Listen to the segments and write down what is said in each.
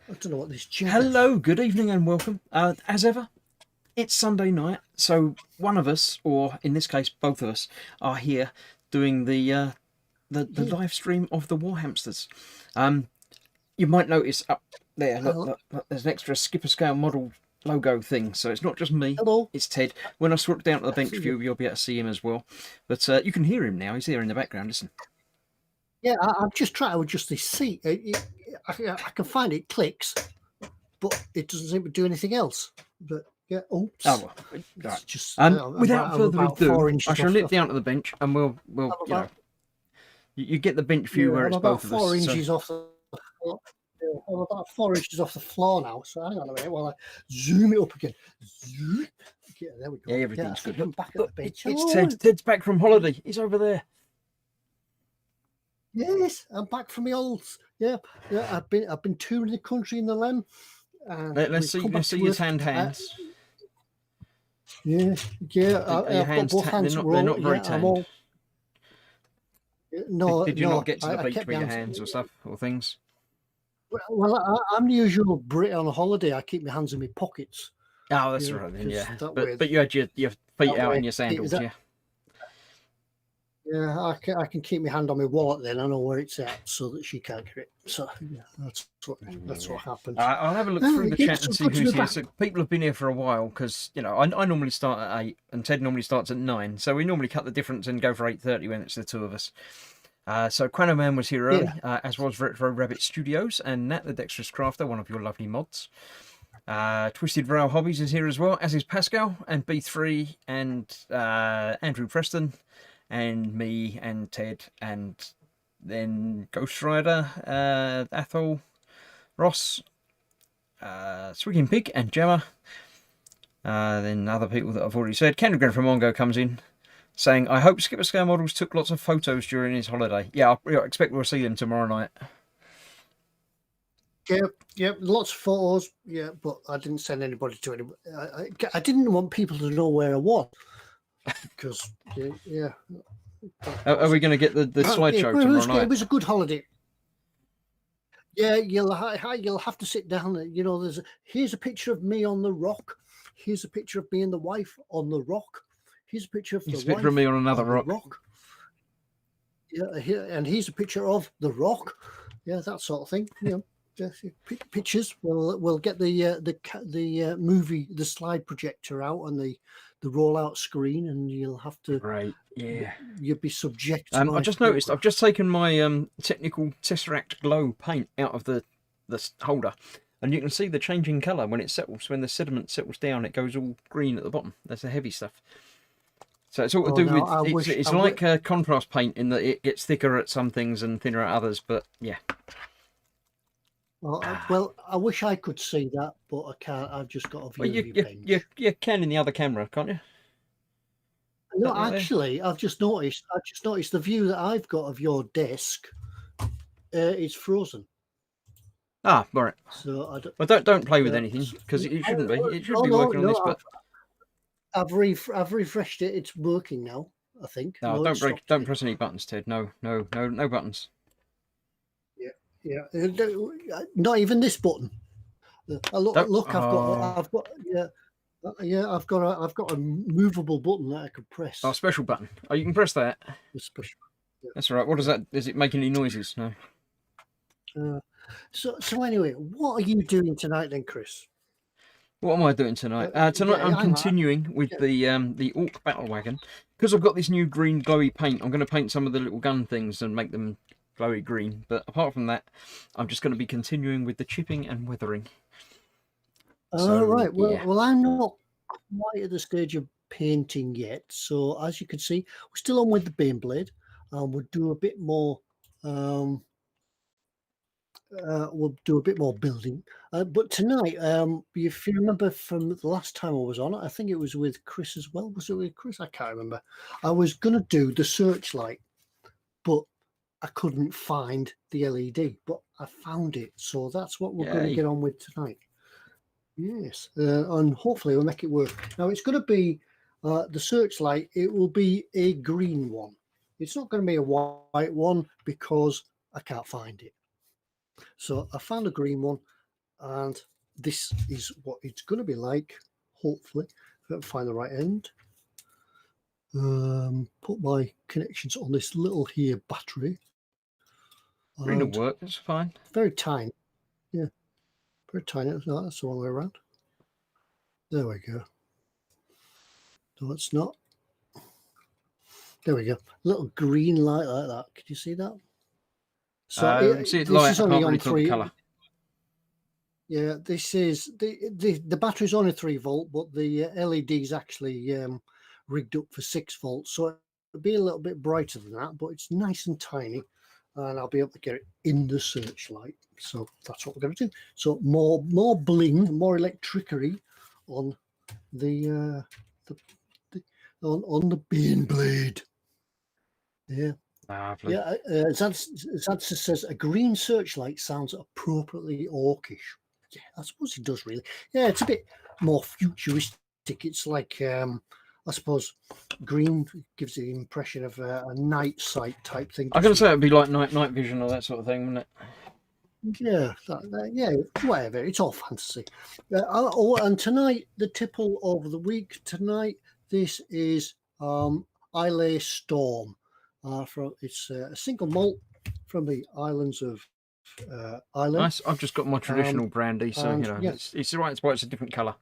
I don't know what this jig. Hello, good evening, and welcome. As ever, it's Sunday night, so one of us, or in this case, both of us, are here doing the live stream of the War Hamsters. You might notice up there, look, there's an extra skipper scale model logo thing. So it's not just me. Hello. It's Ted. When I swap down to the bench view, you'll be able to see him as well. But you can hear him now. He's here in the background. Listen. Yeah, I'm just trying to adjust this seat. I can find it clicks, but it doesn't seem to do anything else. But yeah, oops. Oh well. Right. Just without further ado, I shall nip down to the bench, and we'll you get the bench view where it's both of us. 4 inches off the floor. I'm about 4 inches off the floor now. So hang on a minute while I zoom it up again. Zoom. Yeah, there we go. Yeah, everything's good. I'm back at the bench. It's Ted. Ted's back from holiday. He's over there. Yes, I'm back from the olds. Yeah. I've been touring the country in the Lem. Let's see your hands. Yeah. Your hands, both hands they're not very tanned. No. Did you not get to the beach with your hands or stuff or things? Well, I'm the usual Brit on a holiday. I keep my hands in my pockets. Oh, that's right then. Yeah, but you had your feet out in your sandals, yeah. Yeah, I can keep my hand on my wallet then. I know where it's at, so that she can't get it. So yeah, that's what happens. I'll have a look through the chat and see who's here. So people have been here for a while because I normally start at 8 and Ted normally starts at 9. So we normally cut the difference and go for 8:30 when it's the two of us. So Quanoman was here early, as was Retro Rabbit Studios, and Nat the Dexterous Crafter, one of your lovely mods. Twisted Rail Hobbies is here as well, as is Pascal and B3 and Andrew Preston. And me and Ted, and then Ghost Rider, Athol, Ross, Swigging Pig, and Gemma. Then other people that I've already said. Kendrick from Mongo comes in, saying, "I hope Skipper Scale Models took lots of photos during his holiday." Yeah, I expect we'll see them tomorrow night. Yep, lots of photos. Yeah, but I didn't send anybody to anybody. I didn't want people to know where I was. Because Are we going to get the slideshow tomorrow night? It was a good holiday. Yeah, you'll have to sit down. Here's a picture of me on the rock. Here's a picture of me and the wife on the rock. Here's a picture of the wife me on another rock. Yeah, and here's a picture of the rock. Yeah, that sort of thing. Pictures. We'll get the movie, the slide projector out and the rollout screen, and you'll have to. Right. Yeah. You'll be subject. I just noticed. I've just taken my technical Tesseract Glow paint out of the holder, and you can see the changing colour when it settles. When the sediment settles down, it goes all green at the bottom. That's the heavy stuff. So it's all to do with. It's like contrast paint in that it gets thicker at some things and thinner at others. But yeah. Well, I wish I could see that, but I can't. I've just got a view of your bench. You can in the other camera, can't you? No, actually, I've just noticed the view that I've got of your desk is frozen. Ah, right. So don't play with anything because it shouldn't be. It should be working on this, but I've refreshed it. It's working now, I think. No, don't press any buttons, Ted. No buttons. Yeah, not even this button. Look, I've got a movable button that I could press. Oh, special button. Oh, you can press that. Special. Yeah. That's all right. What does that? Does it make any noises? No. So anyway, what are you doing tonight then, Chris? What am I doing tonight? Tonight I'm continuing with the Ork Battlewagon because I've got this new green glowy paint. I'm going to paint some of the little gun things and make them glowy green, but apart from that, I'm just going to be continuing with the chipping and weathering. Right. Well, I'm not quite at the stage of painting yet. So as you can see, we're still on with the Baneblade. We'll do a bit more. We'll do a bit more building. But tonight, if you remember from the last time I was on, I think it was with Chris as well. Was it with Chris? I can't remember. I was going to do the searchlight, but I couldn't find the LED, but I found it. So that's what we're going to get on with tonight. Yes. And hopefully we'll make it work. Now it's going to be the searchlight. It will be a green one. It's not going to be a white one because I can't find it. So I found a green one and this is what it's going to be like. Hopefully, if I can find the right end. Put my connections on this little here battery. It'll work. It's fine. Very tiny. Yeah, very tiny. No, that's the wrong way around. There we go. No, it's not. There we go. Little green light like that. Can you see that? So see it light. I can't really tell the colour. Yeah, this is the battery's only 3 volt, but the LED is actually rigged up for 6 volts, so it'll be a little bit brighter than that, but it's nice and tiny, and I'll be able to get it in the searchlight. So that's what we're going to do. So more bling, more electricity on the on the Baneblade. Yeah. Lovely. Yeah, Zadza says a green searchlight sounds appropriately orcish. Yeah, I suppose it does really. Yeah, it's a bit more futuristic. It's like I suppose green gives the impression of a night sight type thing. I'm going to say it'd be like night vision or that sort of thing, wouldn't it? Yeah, yeah, whatever. It's all fantasy. And tonight, the tipple of the week tonight. This is Islay Storm. It's a single malt from the islands of Islay. Nice. I've just got my traditional brandy, so you know, yeah. It's right. It's why it's a different colour.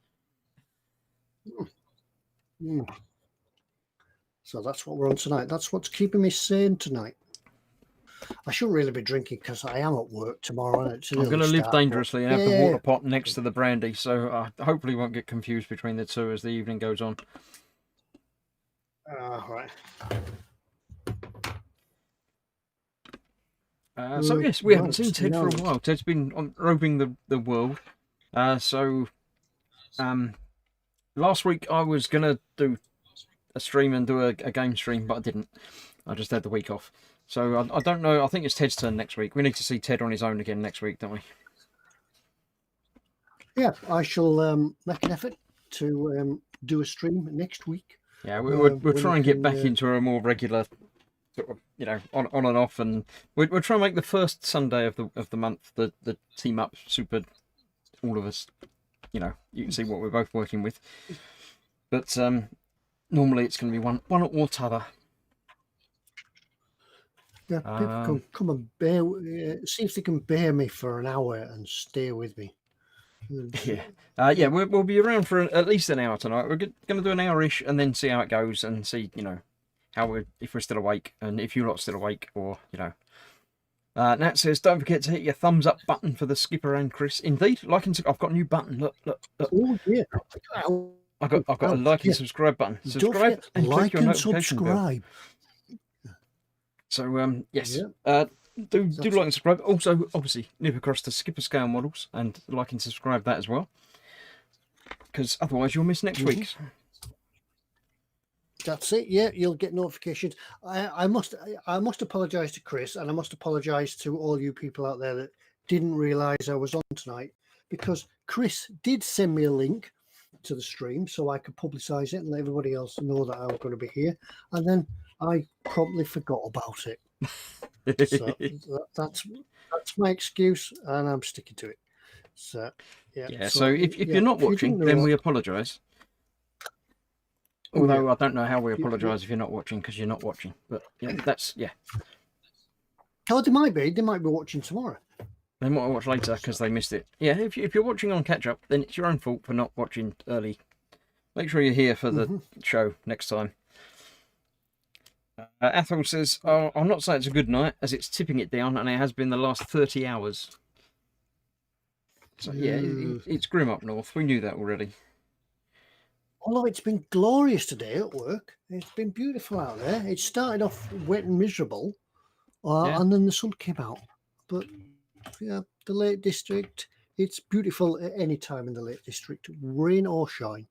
So that's what we're on tonight. That's what's keeping me sane tonight. I shouldn't really be drinking because I am at work tomorrow. And I'm going to live dangerously and have the water pot next to the brandy, so I hopefully won't get confused between the two as the evening goes on. Right. So yes, we haven't seen Ted for a while. Ted's been roving the world. Last week I was going to do a stream and do a game stream, but I didn't. I just had the week off. So I don't know. I think it's Ted's turn next week. We need to see Ted on his own again next week, don't we? Yeah, I shall make an effort to do a stream next week. Yeah, we'll try and get back into a more regular sort of, you know, on and off, and we'll try and make the first Sunday of the month the team up super. All of us, you know, you can see what we're both working with, but normally it's going to be one or t'other. Yeah, people can come and see if they can bear me for an hour and stay with me. Yeah, we'll be around for at least an hour tonight. We're going to do an hour-ish and then see how it goes and see, you know, if we're still awake and if you're not still awake, or, you know. Nat says, don't forget to hit your thumbs up button for the skipper and Chris. Indeed, I've got a new button. Look. Oh yeah. I've got a like and subscribe button. Subscribe and click your notification bell. So yes, do like and subscribe. Also, obviously, nip across to Skipper Scale Models and like and subscribe that as well, because otherwise you'll miss next week's. That's it. Yeah, you'll get notifications. I must apologise to Chris, and I must apologise to all you people out there that didn't realise I was on tonight, because Chris did send me a link to the stream so I could publicise it and let everybody else know that I was going to be here, and then I promptly forgot about it. So that's my excuse, and I'm sticking to it. So yeah. So if you're not watching, then we apologise. Although I don't know how we apologise if you're not watching, because you're not watching. But yeah, Oh, they might be watching tomorrow. They might watch later because they missed it. Yeah, if you're watching on catch up, then it's your own fault for not watching early. Make sure you're here for the show next time. Athol says, I'll not say it's a good night, as it's tipping it down, and it has been the last 30 hours. So yeah, it's grim up north. We knew that already. Although it's been glorious today at work. It's been beautiful out there. It started off wet and miserable, and then the sun came out. But yeah, the Lake District, it's beautiful at any time in the Lake District, rain or shine.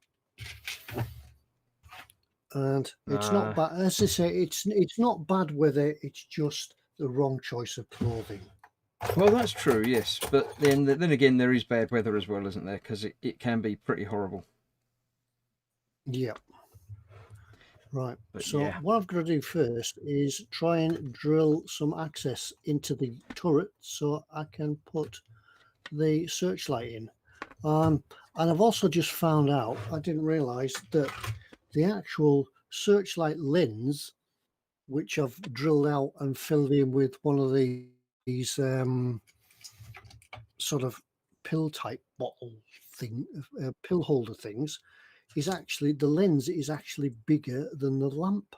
And it's not bad. As I say, it's not bad weather. It's just the wrong choice of clothing. Well, that's true, yes. But then again, there is bad weather as well, isn't there? Because it can be pretty horrible. Yeah. Right. But so what I've got to do first is try and drill some access into the turret so I can put the searchlight in. And I've also just found out, I didn't realise that the actual searchlight lens, which I've drilled out and filled in with one of these sort of pill type bottle thing, pill holder things, is actually, the lens is actually bigger than the lamp.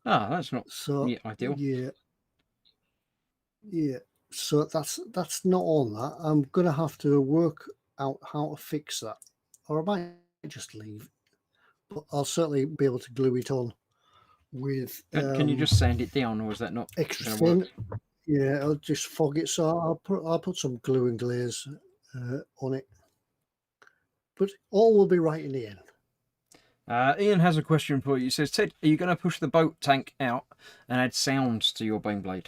Ah, that's not ideal. Yeah. So that's not on that. I'm gonna have to work out how to fix that, or I might just leave. But I'll certainly be able to glue it on with. Can you just sand it down, or is that not extra going to thin? work? Yeah, I'll just fog it. So I'll put some glue and glaze on it. But all will be right in the end. Ian has a question for you. He says, Ted, are you going to push the boat tank out and add sounds to your Baneblade?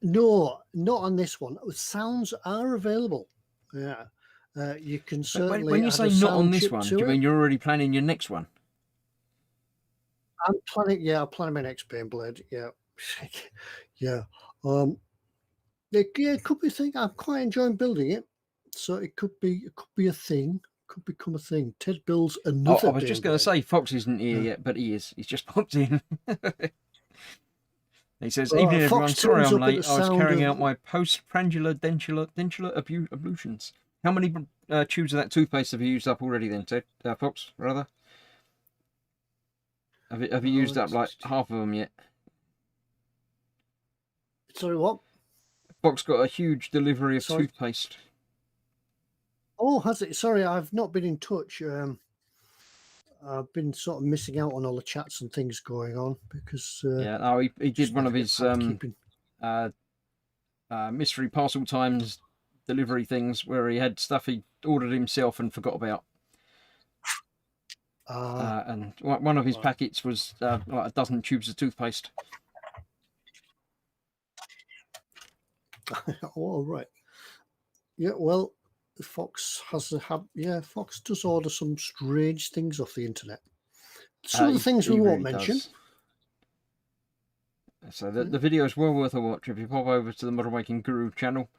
No, not on this one. Sounds are available. Yeah, you can certainly. When you say not on this one, do you mean you're already planning your next one? I'm planning. Yeah, I'm planning my next Baneblade. Yeah, yeah. It could be a thing. I'm quite enjoying building it, so it could be a thing. Could become a thing. Ted builds another. I was just going to say Fox isn't here yet, but he is. He's just popped in. He says, "Evening, everyone. Sorry I'm late. I was carrying out my postprandial dentular ablutions. How many tubes of that toothpaste have you used up already, then, Ted? Fox, rather. Have you used up like half of them yet? Sorry, what? Fox got a huge delivery of toothpaste. Oh, has it? Sorry, I've not been in touch. I've been sort of missing out on all the chats and things going on because he did one of his mystery parcel times delivery things where he had stuff he ordered himself and forgot about. And one of his packets was like a dozen tubes of toothpaste. All right. Yeah, well, Fox Fox does order some strange things off the internet. Some of the things we won't mention. So the video is well worth a watch. If you pop over to the Modern Making Guru channel,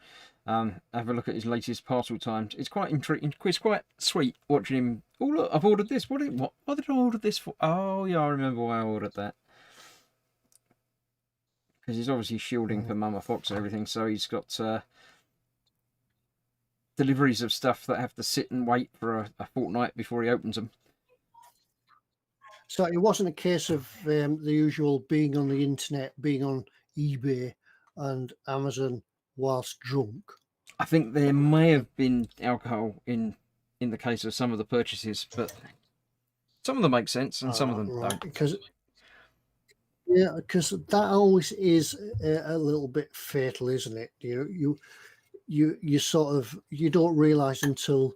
have a look at his latest parcel times. It's quite intriguing. It's quite sweet watching him. Oh look, I've ordered this. What did I order this for? Oh yeah, I remember why I ordered that. Because he's obviously shielding for Mama Fox and everything, so he's got deliveries of stuff that have to sit and wait for a fortnight before he opens them. So it wasn't a case of the usual being on the internet, being on eBay and Amazon whilst drunk. I think there may have been alcohol in the case of some of the purchases, but some of them make sense and some of them don't. Because that always is a little bit fatal, isn't it? You sort of, you don't realise until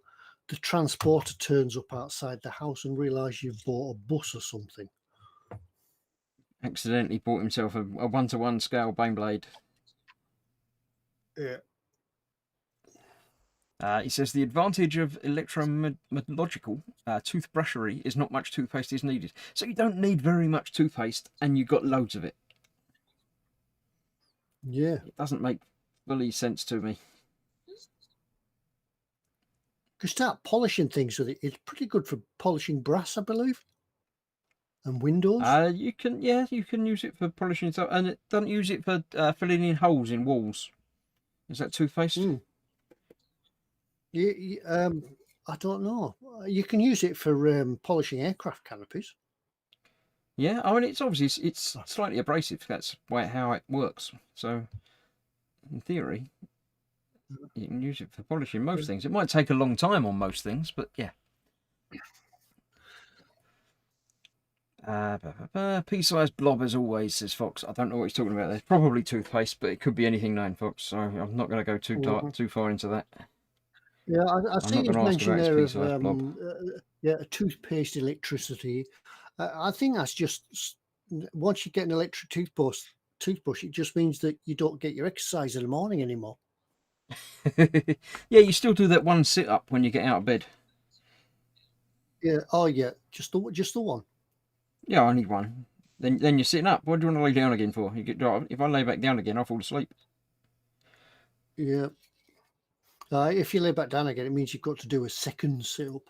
the transporter turns up outside the house and realise you've bought a bus or something. Accidentally bought himself a 1-to-1 scale Baneblade. Yeah. He says the advantage of electrometallurgical toothbrushery is not much toothpaste is needed. So you don't need very much toothpaste and you've got loads of it. Yeah. It doesn't make fully sense to me. You can start polishing things with it. It's pretty good for polishing brass, I believe. And windows. You can use it for polishing stuff, and it doesn't use it for filling in holes in walls. Is that toothpaste? I don't know. You can use it for polishing aircraft canopies. Yeah, I mean it's obviously slightly abrasive. That's how it works. So, in theory, you can use it for polishing most things. It might take a long time on most things, but yeah. Pea-sized blob as always, says Fox. I don't know what he's talking about. There's probably toothpaste, but it could be anything known, Fox. So I'm not going to go too far into that. Yeah, I see you've mentioned there of toothpaste electricity. I think that's just once you get an electric toothbrush, it just means that you don't get your exercise in the morning anymore. Yeah, you still do that one sit up when you get out of bed. Yeah. Oh yeah, just the one. Yeah, only one. Then you're sitting up. What do you want to lay down again for? If I lay back down again, I'll fall asleep. Yeah. If you lay back down again, it means you've got to do a second sit-up.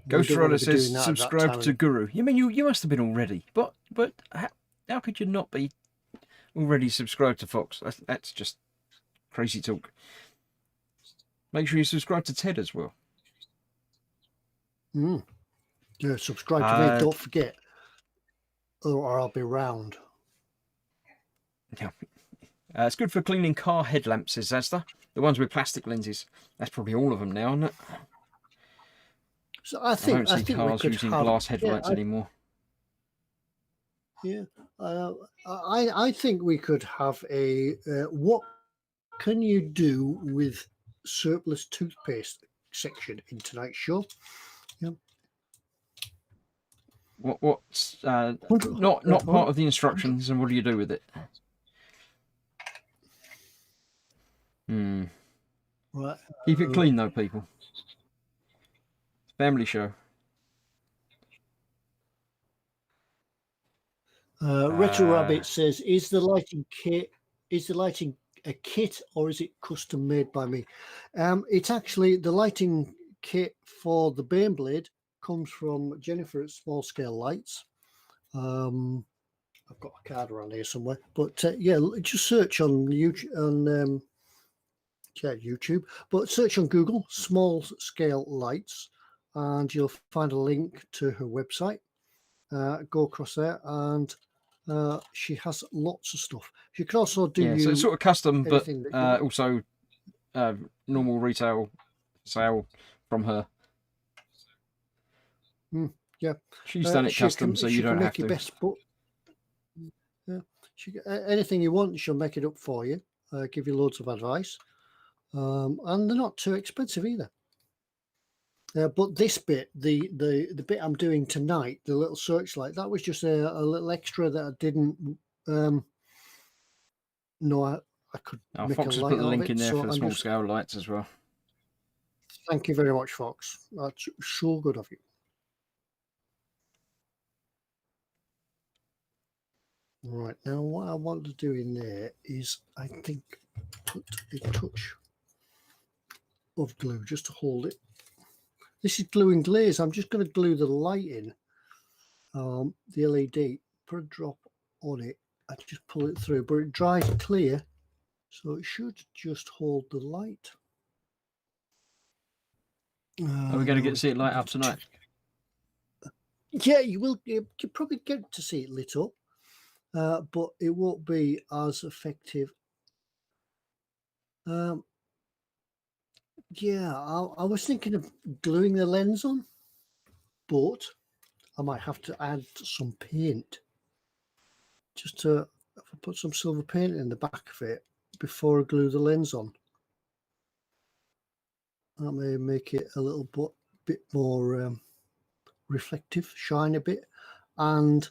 Ghost Rider says, subscribe to Guru. You mean you must have been already, but how could you not be already subscribed to Fox? That's just crazy talk. Make sure you subscribe to Ted as well. Yeah, subscribe to me. Don't forget, or I'll be round. Yeah. It's good for cleaning car headlamps, says Zazda. The ones with plastic lenses. That's probably all of them now, isn't it? So I don't see cars using glass headlights anymore. Yeah, I think we could have a what can you do with surplus toothpaste section in tonight's show. Yeah. What's not part of the instructions, and what do you do with it? Right. Keep it clean though, people. It's a family show. Retro Rabbit says, "Is the lighting a kit or is it custom made by me?" It's actually the lighting kit for the Baneblade comes from Jennifer at Small Scale Lights. I've got a card around here somewhere, but yeah, just search on YouTube. YouTube, but search on Google Small Scale Lights, and you'll find a link to her website. Go across there, and she has lots of stuff. She can also do so it's sort of custom, but also normal retail sale from her. Yeah, she's done it custom, so you don't have to. Anything you want, she'll make it up for you. Give you loads of advice, and they're not too expensive either. But this bit, the bit I'm doing tonight, the little searchlight, that was just a little extra that I didn't know I could make Fox a light has put the link of it, in there so for the small scale lights as well. Thank you very much, Fox. That's so good of you. Right, now what I want to do in there is, I think, put a touch of glue just to hold it. This is glue and glaze. I'm just going to glue the light in, the LED, put a drop on it, and just pull it through. But it dries clear, so it should just hold the light. Are we going to get to see it light up tonight? Yeah, you will. You probably get to see it lit up, but it won't be as effective. Yeah, I was thinking of gluing the lens on, but I might have to add some paint. Just to put some silver paint in the back of it before I glue the lens on. That may make it a little bit more reflective, shine a bit. And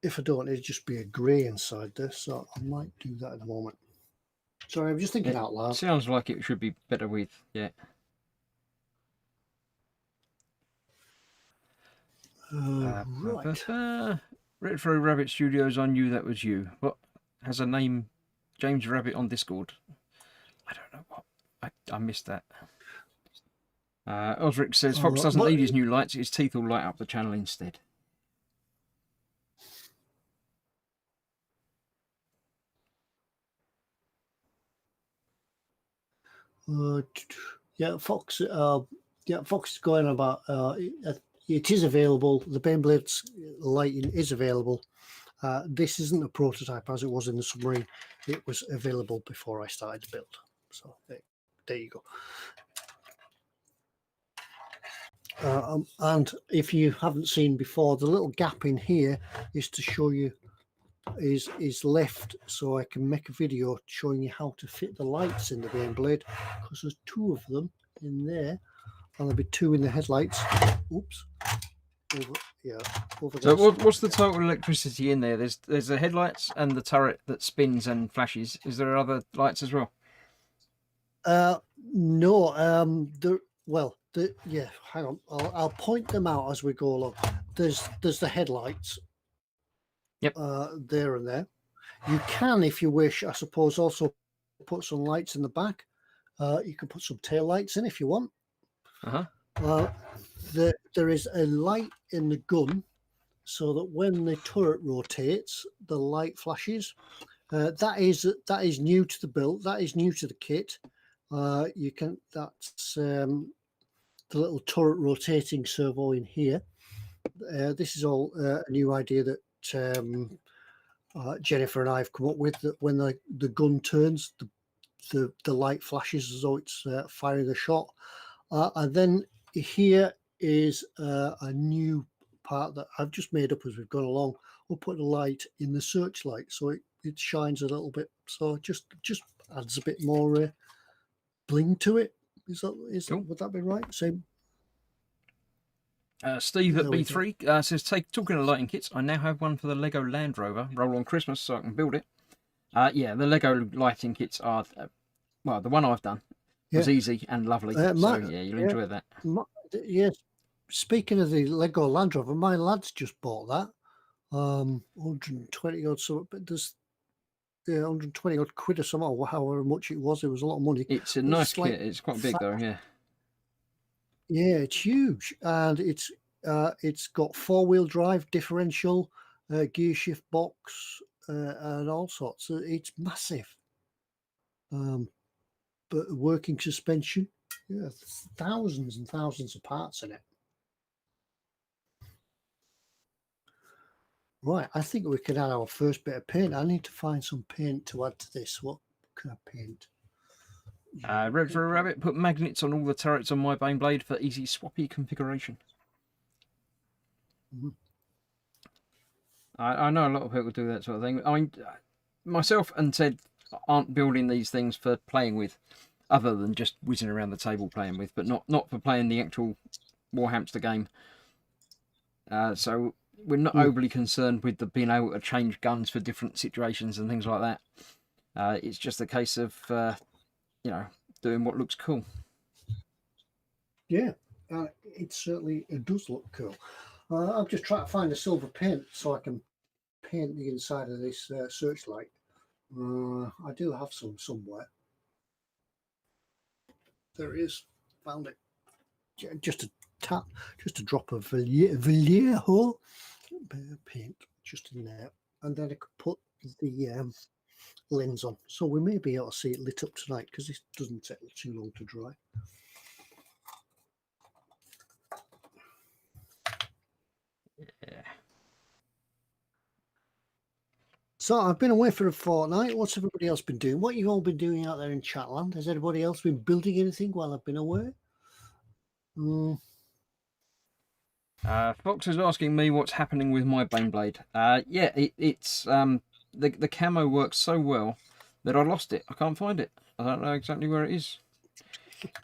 if I don't, it'd just be a grey inside there. So I might do that at the moment. Sorry, I'm just thinking out loud. Sounds like it should be better with, yeah. Right. Retro Rabbit Studios, I knew that was you. What has a name? James Rabbit on Discord. I don't know what. I missed that. Osric says Fox doesn't need his new lights. His teeth will light up the channel instead. Yeah, Fox. Fox is going about. It is available. The Baneblade's lighting is available. This isn't a prototype as it was in the submarine. It was available before I started to build. So there you go. And if you haven't seen before, the little gap in here is to show you is left so I can make a video showing you how to fit the lights in the Baneblade, because there's two of them in there and there'll be two in the headlights. Oops. Over so what's the total electricity in there? There's the headlights and the turret that spins and flashes. Is there other lights as well? No. Yeah. Hang on. I'll point them out as we go along. There's the headlights. Yep. There and there. You can, if you wish, I suppose, also put some lights in the back. You can put some tail lights in if you want. There is a light in the gun, so that when the turret rotates, the light flashes. That is new to the build. That is new to the kit. You can. That's the little turret rotating servo in here. This is all a new idea that Jennifer and I have come up with. That when the gun turns, the light flashes as though it's firing a shot. And then here is a new part that I've just made up as we've gone along. We'll put a light in the searchlight so it shines a little bit. So it just adds a bit more bling to it. Cool. Would that be right? Same. Steve at B3 says, talking of lighting kits, I now have one for the Lego Land Rover. Roll on Christmas so I can build it. Yeah, the Lego lighting kits are, well, the one I've done was easy and lovely. So yeah, you'll enjoy that. Yes. Speaking of the Lego Land Rover, my lads just bought that. 120 odd, so but there's 120 odd quid or something, or however much it was. It was a lot of money. It's a nice kit. It's quite big though, yeah. Yeah, it's huge, and it's got 4-wheel drive, differential, gear shift box, and all sorts. It's massive. But working suspension, yeah, thousands and thousands of parts in it. Right, I think we could add our first bit of paint. I need to find some paint to add to this. What can I paint? Red for a Rabbit, put magnets on all the turrets on my Baneblade for easy swappy configuration. Mm-hmm. I know a lot of people do that sort of thing. I mean, myself and Ted aren't building these things for playing with, other than just whizzing around the table playing with, but not for playing the actual Warhamster game. So we're not overly concerned with the being able to change guns for different situations and things like that. It's just a case of you know, doing what looks cool. Yeah, it does look cool. I'm just trying to find a silver paint so I can paint the inside of this searchlight. I do have some somewhere. There it is. Found it. Just a tap, just a drop of Vallejo paint just in there, and then I could put the lens on, so we may be able to see it lit up tonight because this doesn't take too long to dry. Yeah. So I've been away for a fortnight. What's everybody else been doing? What have you all been doing out there in Chatland? Has anybody else been building anything while I've been away? Fox is asking me what's happening with my Baneblade. Yeah, it's the camo works so well that I lost it. I can't find it. I don't know exactly where it is.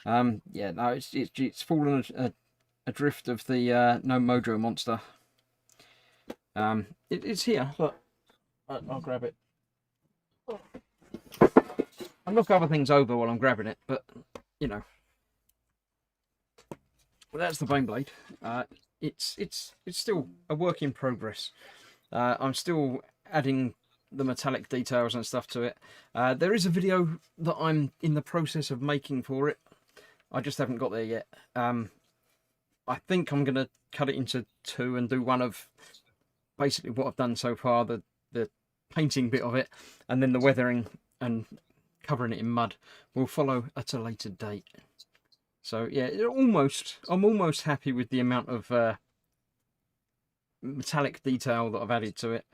Yeah, no, it's fallen adrift of the no mojo monster. It's here. Look, I'll grab it. I knock other things over while I'm grabbing it, but you know. Well, that's the Baneblade. It's still a work in progress. I'm still adding the metallic details and stuff to it. There is a video that I'm in the process of making for it. I just haven't got there yet. I think I'm going to cut it into 2 and do one of basically what I've done so far, the painting bit of it, and then the weathering and covering it in mud will follow at a later date. So yeah, I'm almost happy with the amount of metallic detail that I've added to it.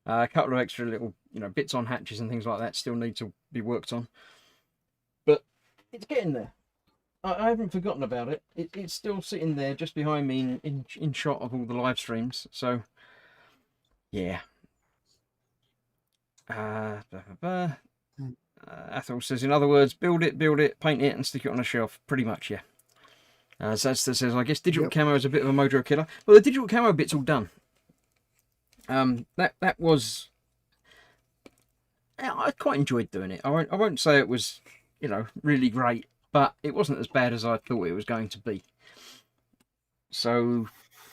A couple of extra little, bits on hatches and things like that still need to be worked on, but it's getting there. I haven't forgotten about it. It's still sitting there just behind me in shot of all the live streams. So yeah. Athel says, in other words, build it, paint it, and stick it on a shelf. Pretty much, yeah. Zadster says, I guess digital camo is a bit of a mojo killer. Well, the digital camo bit's all done. That was... I quite enjoyed doing it. I won't say it was, really great, but it wasn't as bad as I thought it was going to be. So,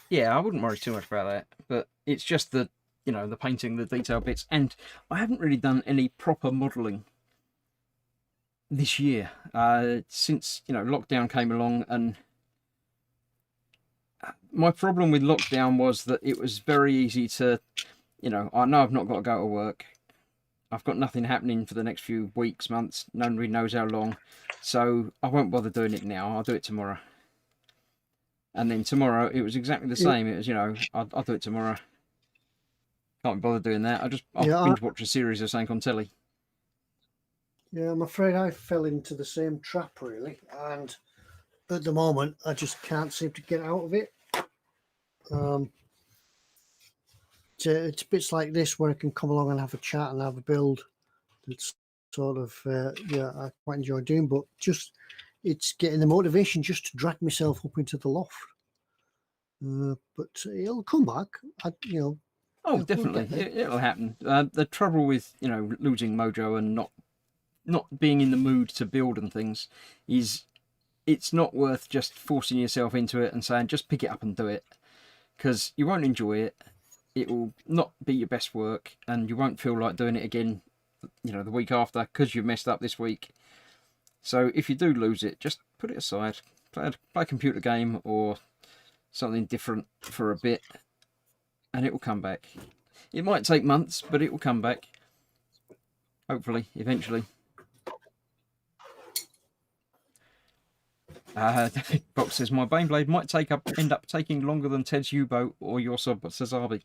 yeah, I wouldn't worry too much about that. But it's just the you know, the painting, the detail bits, and I haven't really done any proper modelling this year since, you know, lockdown came along. And my problem with lockdown was that it was very easy to, you know I've not got to go to work. I've got nothing happening for the next few weeks, months, nobody knows how long, so I won't bother doing it now. I'll do it tomorrow. And then tomorrow it was exactly the same. It was, you know, I'll do it tomorrow. Can't be bothered doing that. I'll binge watch a series of something on telly. Yeah, I'm afraid I fell into the same trap, really, and at the moment I just can't seem to get out of it. It's bits like this where I can come along and have a chat and have a build. It's sort of I quite enjoy doing, but just it's getting the motivation just to drag myself up into the loft. But it'll come back. Oh, definitely, it'll happen. The trouble with, you know, losing mojo and not being in the mood to build and things is it's not worth just forcing yourself into it and saying just pick it up and do it, because you won't enjoy it. It will not be your best work, and you won't feel like doing it again, you know, the week after, because you've messed up this week. So if you do lose it, just put it aside, play a computer game or something different for a bit, and it will come back. It might take months, but it will come back, hopefully, eventually. Box says, my Baneblade might end up taking longer than Ted's U-boat or your Sazabi.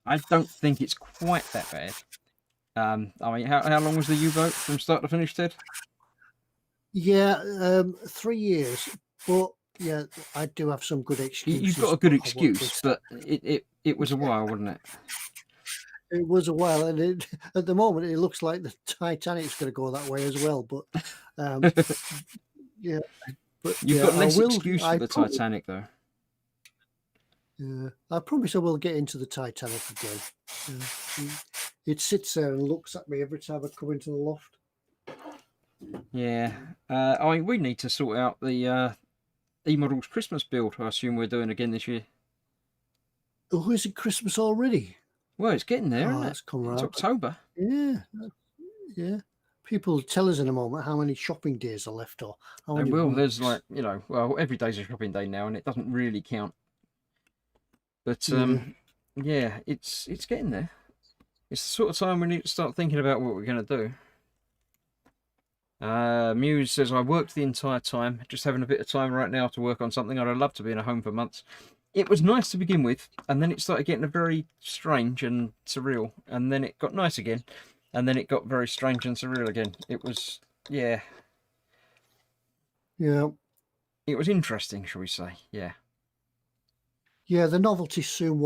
I don't think it's quite that bad. I mean, how long was the U-boat from start to finish, Ted? Yeah, 3 years. But yeah, I do have some good excuses. You've got a good excuse, but it was a while, wasn't it? It was a while, and at the moment it looks like the Titanic's going to go that way as well. But yeah. But you've got less excuse for the Titanic, though. Yeah, I promise I will get into the Titanic again. It sits there and looks at me every time I come into the loft. Yeah, I mean, we need to sort out the E-Models Christmas build. I assume we're doing again this year. Oh, is it Christmas already? Well, it's getting there, isn't it? It's come It's October. Yeah. People tell us in a moment how many shopping days are left, or how many well, weeks. there's like, you know, well, every day's a shopping day now, and it doesn't really count. But yeah, it's getting there. It's the sort of time we need to start thinking about what we're going to do. Muse says, I worked the entire time, just having a bit of time right now to work on something. I'd love to be in a home for months. It was nice to begin with, and then it started getting very strange and surreal, and then it got nice again. And then it got very strange and surreal again. It was, yeah. Yeah. It was interesting, shall we say? Yeah. Yeah, the novelty soon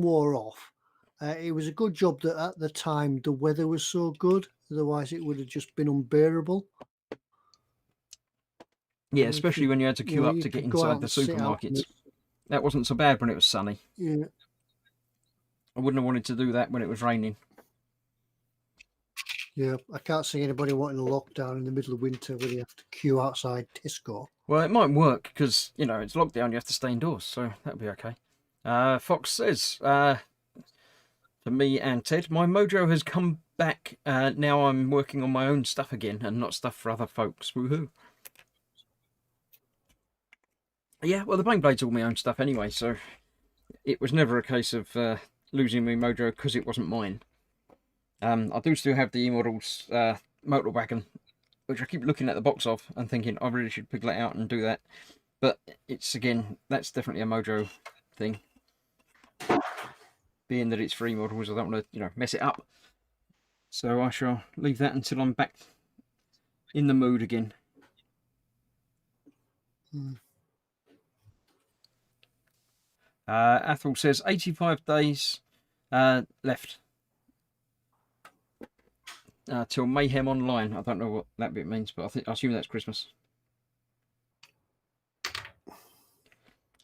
wore off. It was a good job that at the time the weather was so good. Otherwise, it would have just been unbearable. Yeah, especially when you had to queue up to get inside the supermarkets. That wasn't so bad when it was sunny. Yeah. I wouldn't have wanted to do that when it was raining. Yeah, I can't see anybody wanting a lockdown in the middle of winter where you have to queue outside Tesco. Well, it might work because, you know, it's lockdown, you have to stay indoors, so that'll be okay. Fox says, for me and Ted, my mojo has come back. Now I'm working on my own stuff again and not stuff for other folks. Woohoo. Yeah, well, the Baneblade's all my own stuff anyway, so it was never a case of losing my mojo because it wasn't mine. I do still have the E-Models motor wagon, which I keep looking at the box of and thinking I really should pick that out and do that. But it's, again, that's definitely a mojo thing. Being that it's for E-Models, I don't want to, you know, mess it up. So I shall leave that until I'm back in the mood again. Athel says 85 days left. Till Mayhem Online. I don't know what that bit means, but I assume that's Christmas.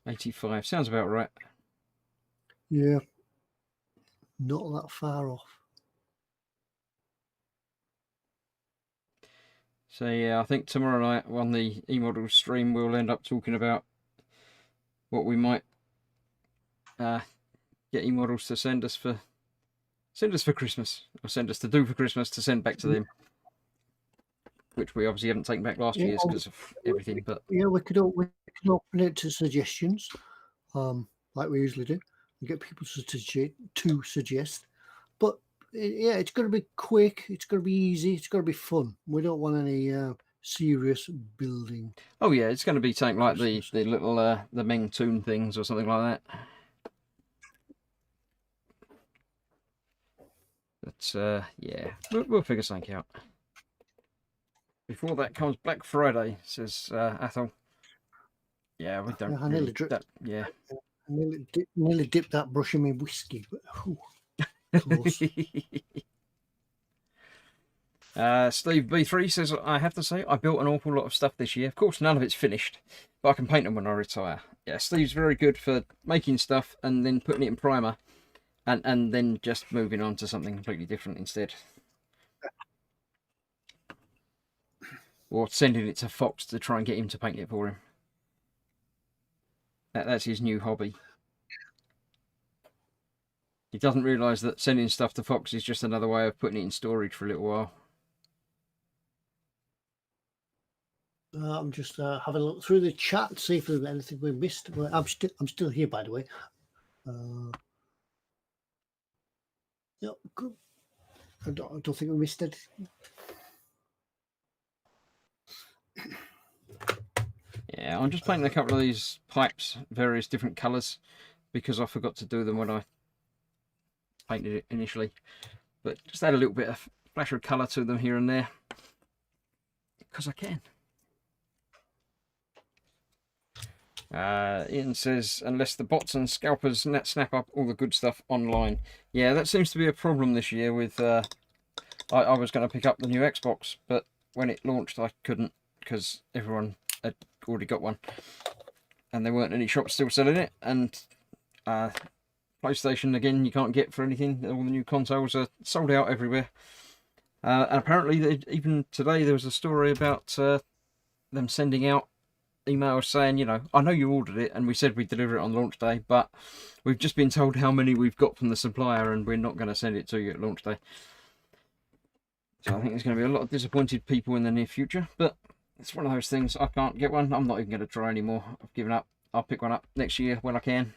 85 sounds about right. Yeah, not that far off. So yeah, I think tomorrow night on the E-Models stream we'll end up talking about what we might getting models to send us for Christmas, or send us to do for Christmas to send back to them, which we obviously haven't taken back last year's because of everything. But yeah, we could open it to suggestions, like we usually do. We get people to suggest, but yeah, it's got to be quick. It's got to be easy. It's got to be fun. We don't want any serious building. Oh yeah, it's going to be something like the little the Meng Toon things or something like that. But yeah, we'll figure something out. Before that comes Black Friday, says Athol. Yeah, we don't. I nearly yeah. I nearly dipped that brush in my whiskey, but close. Steve B3 says, I have to say, I built an awful lot of stuff this year. Of course, none of it's finished, but I can paint them when I retire. Yeah, Steve's very good for making stuff and then putting it in primer and then just moving on to something completely different instead. Or sending it to Fox to try and get him to paint it for him. That's his new hobby. He doesn't realise that sending stuff to Fox is just another way of putting it in storage for a little while. I'm just having a look through the chat, see if there's anything we missed. Well, I'm still here, by the way. Yeah, good. I don't think we missed it. Yeah, I'm just painting a couple of these pipes, various different colours, because I forgot to do them when I painted it initially. But just add a little bit of flash of colour to them here and there, because I can. Ian says, unless the bots and scalpers snap up all the good stuff online. Yeah, that seems to be a problem this year with... I was going to pick up the new Xbox, but when it launched I couldn't, because everyone had already got one. And there weren't any shops still selling it. And PlayStation, again, you can't get for anything. All the new consoles are sold out everywhere. And apparently, even today, there was a story about them sending out emails saying, you know, I know you ordered it and we said we'd deliver it on launch day, but we've just been told how many we've got from the supplier and we're not going to send it to you at launch day. So I think there's going to be a lot of disappointed people in the near future, but it's one of those things. I can't get one. I'm not even going to try anymore. I've given up. I'll pick one up next year when I can.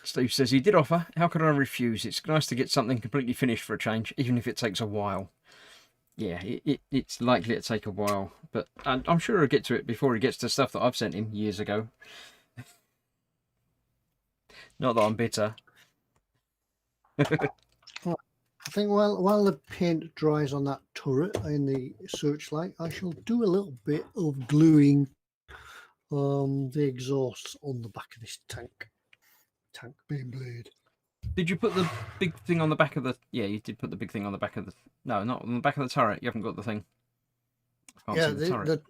Steve says he did offer. How could I refuse? It's nice to get something completely finished for a change, even if it takes a while. Yeah, it's likely to take a while, but I'm sure he'll get to it before he gets to stuff that I've sent him years ago. Not that I'm bitter. I think while the paint dries on that turret in the searchlight, I shall do a little bit of gluing the exhausts on the back of this tank Baneblade. Did you put the big thing on the back of the... Yeah, you did put the big thing on the back of the... No, not on the back of the turret. You haven't got the thing. I can't see the turret.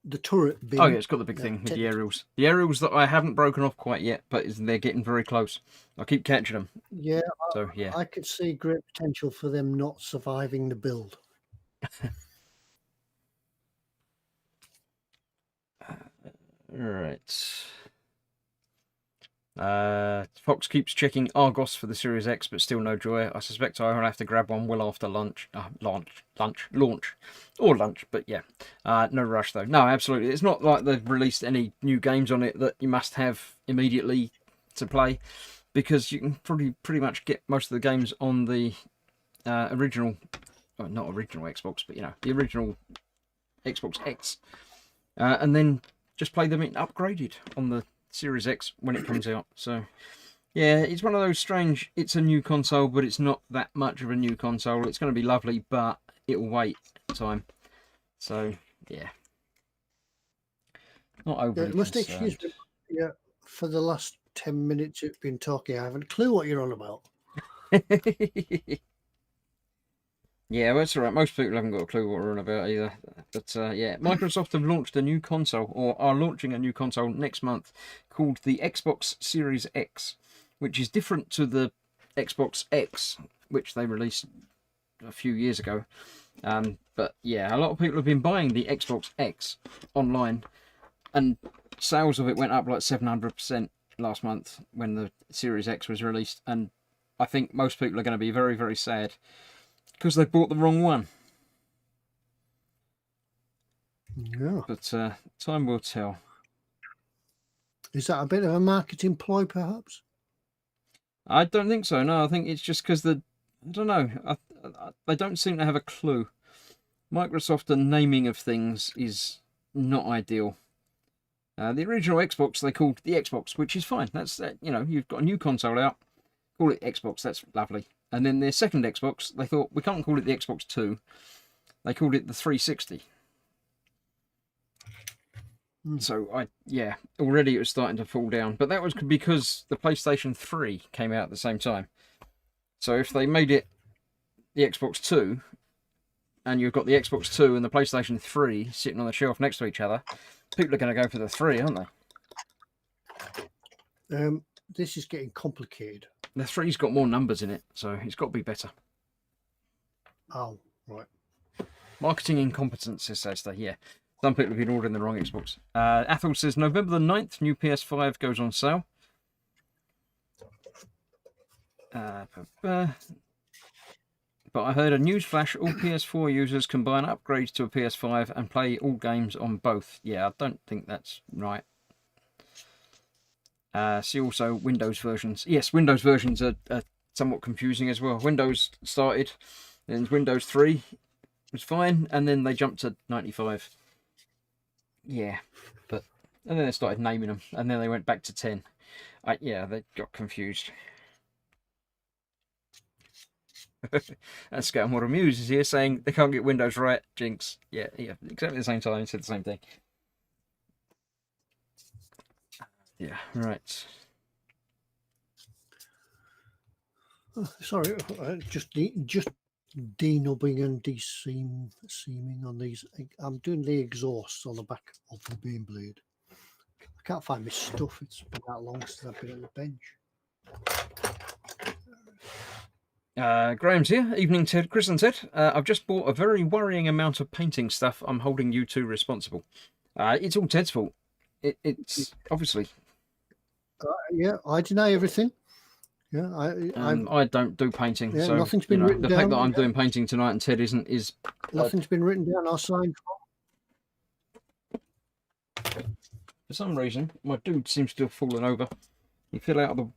The turret bin. Oh yeah, it's got the big thing with the aerials. The aerials that I haven't broken off quite yet, but they're getting very close. I keep catching them. Yeah, so yeah, I could see great potential for them not surviving the build. Right. Fox keeps checking Argos for the Series X, but still no joy. I suspect I will have to grab one well after launch, or lunch. But yeah, no rush though. No, absolutely. It's not like they've released any new games on it that you must have immediately to play, because you can probably pretty much get most of the games on the original, well, not original Xbox, but you know, the original Xbox X, and then just play them in upgraded on the Series X when it comes out. So yeah, it's one of those strange, it's a new console, but it's not that much of a new console. It's going to be lovely, but it'll wait time. So yeah, not overly must excuse me. Yeah, for the last 10 minutes you've been talking, I haven't a clue what you're on about. Yeah, well, that's all right. Most people haven't got a clue what we're on about either. But yeah, Microsoft have launched a new console, or are launching a new console next month, called the Xbox Series X, which is different to the Xbox X, which they released a few years ago. But yeah, a lot of people have been buying the Xbox X online, and sales of it went up like 700% last month when the Series X was released. And I think most people are going to be very, very sad because they bought the wrong one. Yeah. But time will tell. Is that a bit of a marketing ploy, perhaps? I don't think so. No, I think it's just because I don't know. They don't seem to have a clue. Microsoft, the naming of things is not ideal. The original Xbox they called the Xbox, which is fine. That's you've got a new console out, call it Xbox. That's lovely. And then their second Xbox, they thought we can't call it the Xbox 2. They called it the 360. So already it was starting to fall down. But that was because the PlayStation 3 came out at the same time. So if they made it the Xbox 2, and you've got the Xbox 2 and the PlayStation 3 sitting on the shelf next to each other, people are going to go for the 3, aren't they? This is getting complicated. The 3's got more numbers in it, so it's got to be better. Oh, right. Marketing incompetence, it says there, yeah. Some people have been ordering the wrong Xbox. Athel says, November the 9th, new PS5 goes on sale. But I heard a news flash, all PS4 users can buy an upgrade to a PS5 and play all games on both. Yeah, I don't think that's right. See also Windows versions. Yes, Windows versions are somewhat confusing as well. Windows started, then Windows 3 was fine, and then they jumped to 95. Yeah, and then they started naming them, and then they went back to 10. Yeah, they got confused. And Scatmore Muse is here saying they can't get Windows right. Jinx. Yeah, exactly the same time. He said the same thing. Yeah, right. Oh, sorry, just denubbing and de-seaming on these. I'm doing the exhaust on the back of the Baneblade. I can't find my stuff. It's been that long since I've been at the bench. Graham's here. Evening, Ted. Chris and Ted. I've just bought a very worrying amount of painting stuff. I'm holding you two responsible. It's all Ted's fault. It's obviously. Yeah, I deny everything. Yeah, I don't do painting, so nothing's been written the down. fact that I'm doing painting tonight and Ted isn't is nothing's been written down or signed for. For some reason, my dude seems to have fallen over. He fell out of the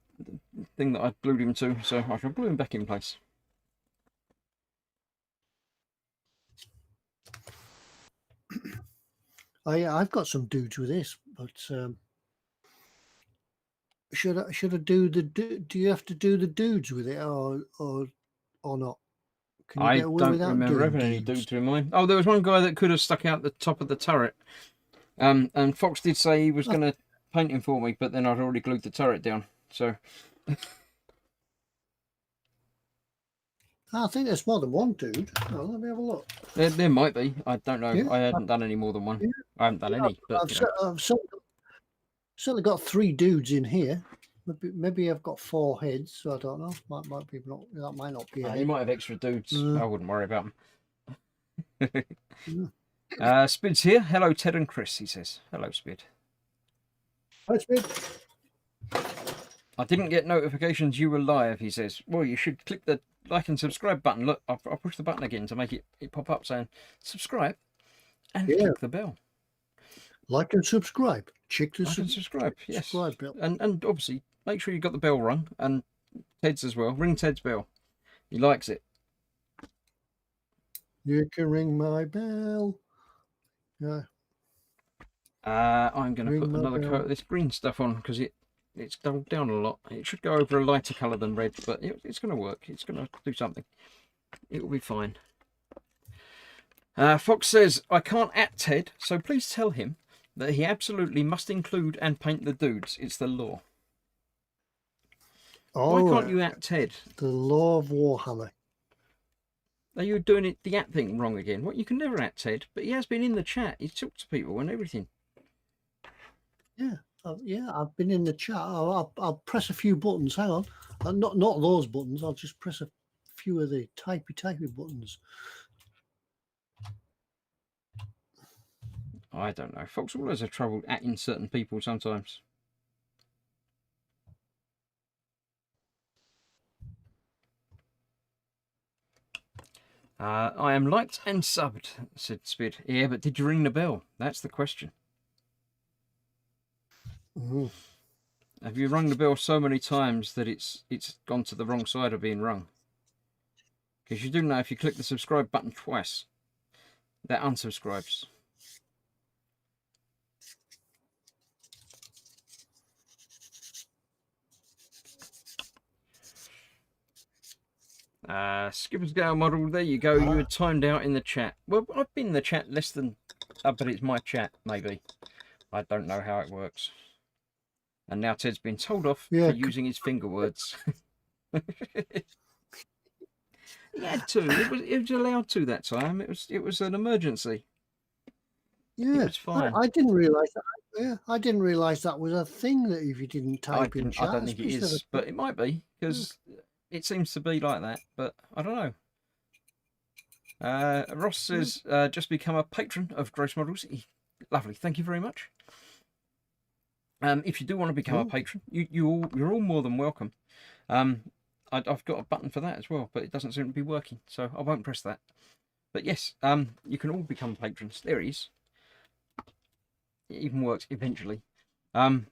thing that I glued him to, so I shall glue him back in place. I've got some dudes with this, but should I do the do you have to do the dudes with it or not? Can you get away without remember having any dudes in mine. Oh, there was one guy that could have stuck out the top of the turret. And Fox did say he was going to paint him for me, but then I'd already glued the turret down. So I think there's more than one dude. Oh, let me have a look. There might be. I don't know. Yeah. I haven't done any more than one. Yeah. I haven't done any. But I've certainly got 3 dudes in here. Maybe I've got 4 heads, so I don't know. Might be not. That might not be. You might have extra dudes. I wouldn't worry about them. Spid's here. Hello, Ted and Chris. He says. Hello, Spid. Hi, Spid. I didn't get notifications you were live. He says. Well, you should click the like and subscribe button. Look, I'll push the button again to make it pop up saying subscribe and click the bell. Like and subscribe. Check the subscribe. Yes. Subscribe bell. And obviously make sure you got the bell rung and Ted's as well. Ring Ted's bell. He likes it. You can ring my bell. Yeah. I'm going to put another coat of this green stuff on because it's dulled down a lot. It should go over a lighter colour than red, but it's going to work. It's going to do something. It will be fine. Fox says, I can't at Ted, so please tell him that he absolutely must include and paint the dudes. It's the law. Why can't you at Ted? The law of Warhammer. Are you doing the at thing wrong again? What, you can never at Ted, but he has been in the chat. He's talked to people and everything. Yeah. I've been in the chat. I'll press a few buttons. Hang on. Not those buttons. I'll just press a few of the typey buttons. I don't know. Folks always have trouble atting certain people sometimes. I am liked and subbed, said Spid. Yeah, but did you ring the bell? That's the question. Mm. Have you rung the bell so many times that it's gone to the wrong side of being rung? Because you do know if you click the subscribe button twice, that unsubscribes. Skipper's Gale model, there you go. You were timed out in the chat. Well, I've been in the chat less than... but it's my chat, maybe. I don't know how it works. And now Ted's been told off for using his finger words. He had to. It was allowed to that time. It was an emergency. Yeah, it was fine. I didn't realise that. Yeah, I didn't realise that was a thing that if you didn't type in chat, I don't think it is, but it might be because it seems to be like that. But I don't know. Ross says, just become a patron of Gross Models. Lovely, thank you very much. If you do want to become a patron, you're all more than welcome. I've got a button for that as well, but it doesn't seem to be working, so I won't press that. But yes, you can all become patrons. There he is. It even works eventually. Thank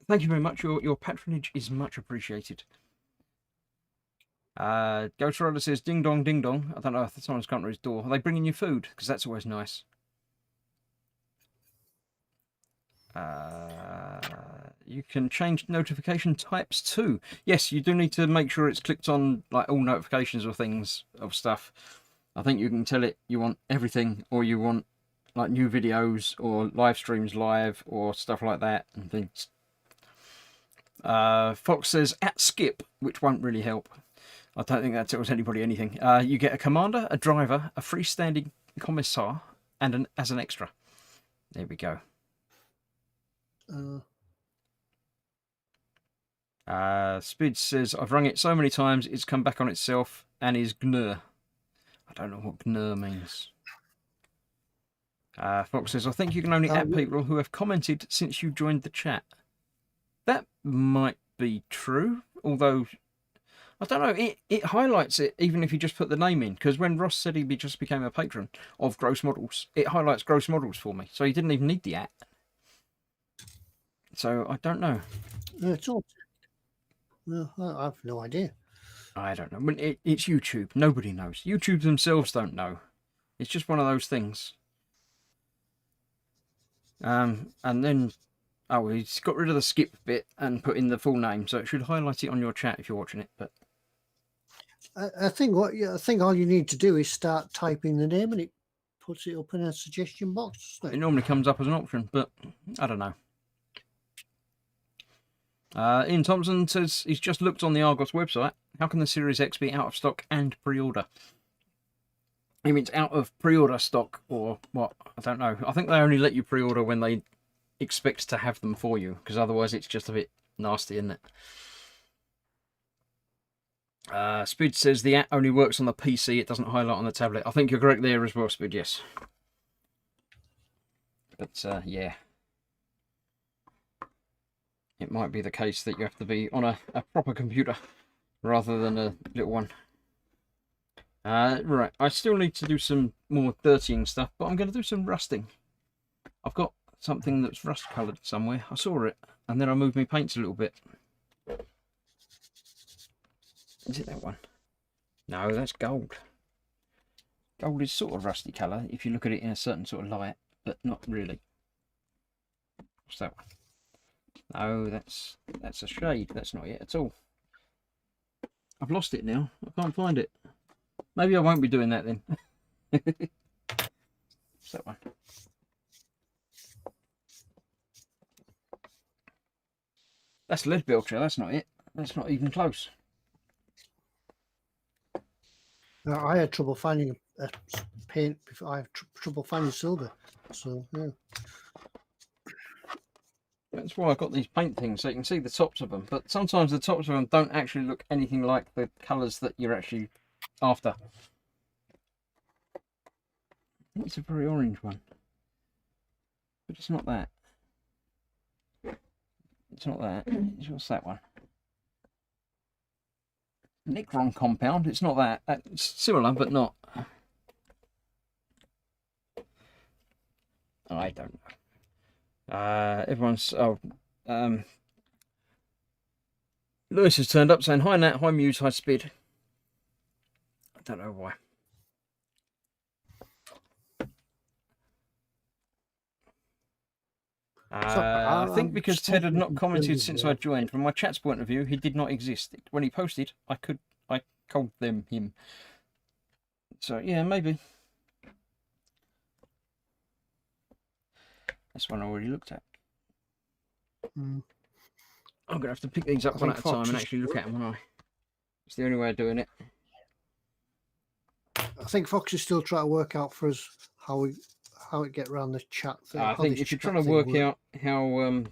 you very much. Your patronage is much appreciated. Ghost Rider says, ding dong, ding dong. I don't know if someone's come to his door. Are they bringing you food? Because that's always nice. You can change notification types too. Yes, you do need to make sure it's clicked on like all notifications or things of stuff. I think you can tell it you want everything, or you want like new videos or live streams live or stuff like that and things. Fox says at skip, which won't really help. I don't think that tells anybody anything. You get a commander, a driver, a freestanding commissar, and as an extra. There we go. Spid says, I've rung it so many times it's come back on itself and is gnur. I don't know what gnur means. Fox says, I think you can only add people who have commented since you joined the chat. That might be true, although I don't know, it highlights it even if you just put the name in, because when Ross said he just became a patron of Gross Models, it highlights Gross Models for me, so he didn't even need the @ So I don't know. It's all. No, I have no idea. I don't know. It's YouTube. Nobody knows. YouTube themselves don't know. It's just one of those things. And then, he's got rid of the skip bit and put in the full name, so it should highlight it on your chat if you're watching it. But I think all you need to do is start typing the name, and it puts it up in a suggestion box. It normally comes up as an option, but I don't know. Ian Thompson says he's just looked on the Argos website. How can the Series X be out of stock and pre-order? He means out of pre-order stock or what? I don't know. I think they only let you pre-order when they expect to have them for you, because otherwise it's just a bit nasty, isn't it? Spid says the @ only works on the PC. It doesn't highlight on the tablet. I think you're correct there as well, Spid, yes. But, yeah. It might be the case that you have to be on a proper computer rather than a little one. Right, I still need to do some more dirtying stuff, but I'm going to do some rusting. I've got something that's rust coloured somewhere. I saw it, and then I moved my paints a little bit. Is it that one? No, that's gold. Gold is sort of rusty colour if you look at it in a certain sort of light, but not really. What's that one? No, that's a shade. That's not it at all. I've lost it now. I can't find it. Maybe I won't be doing that then. What's that one? That's lead belcher. That's not it. That's not even close. I had trouble finding paint before. I have trouble finding silver. So yeah. That's why I've got these paint things, so you can see the tops of them. But sometimes the tops of them don't actually look anything like the colours that you're actually after. It's a very orange one, but it's not that. It's not that. What's that one? Nicron compound. It's not that. It's similar, but not. I don't know. Everyone's. Lewis has turned up saying, "Hi Nat, hi Muse, hi Speed." I don't know why. I think because Ted had not commented since I joined. From my chat's point of view, he did not exist. When he posted, I called him. So yeah, maybe. That's one I already looked at. I'm gonna have to pick these up one at a time and actually look at them, won't I? It's the only way of doing it. I think Fox is still trying to work out for us how it get around the chat thing. I think if you're trying to work out how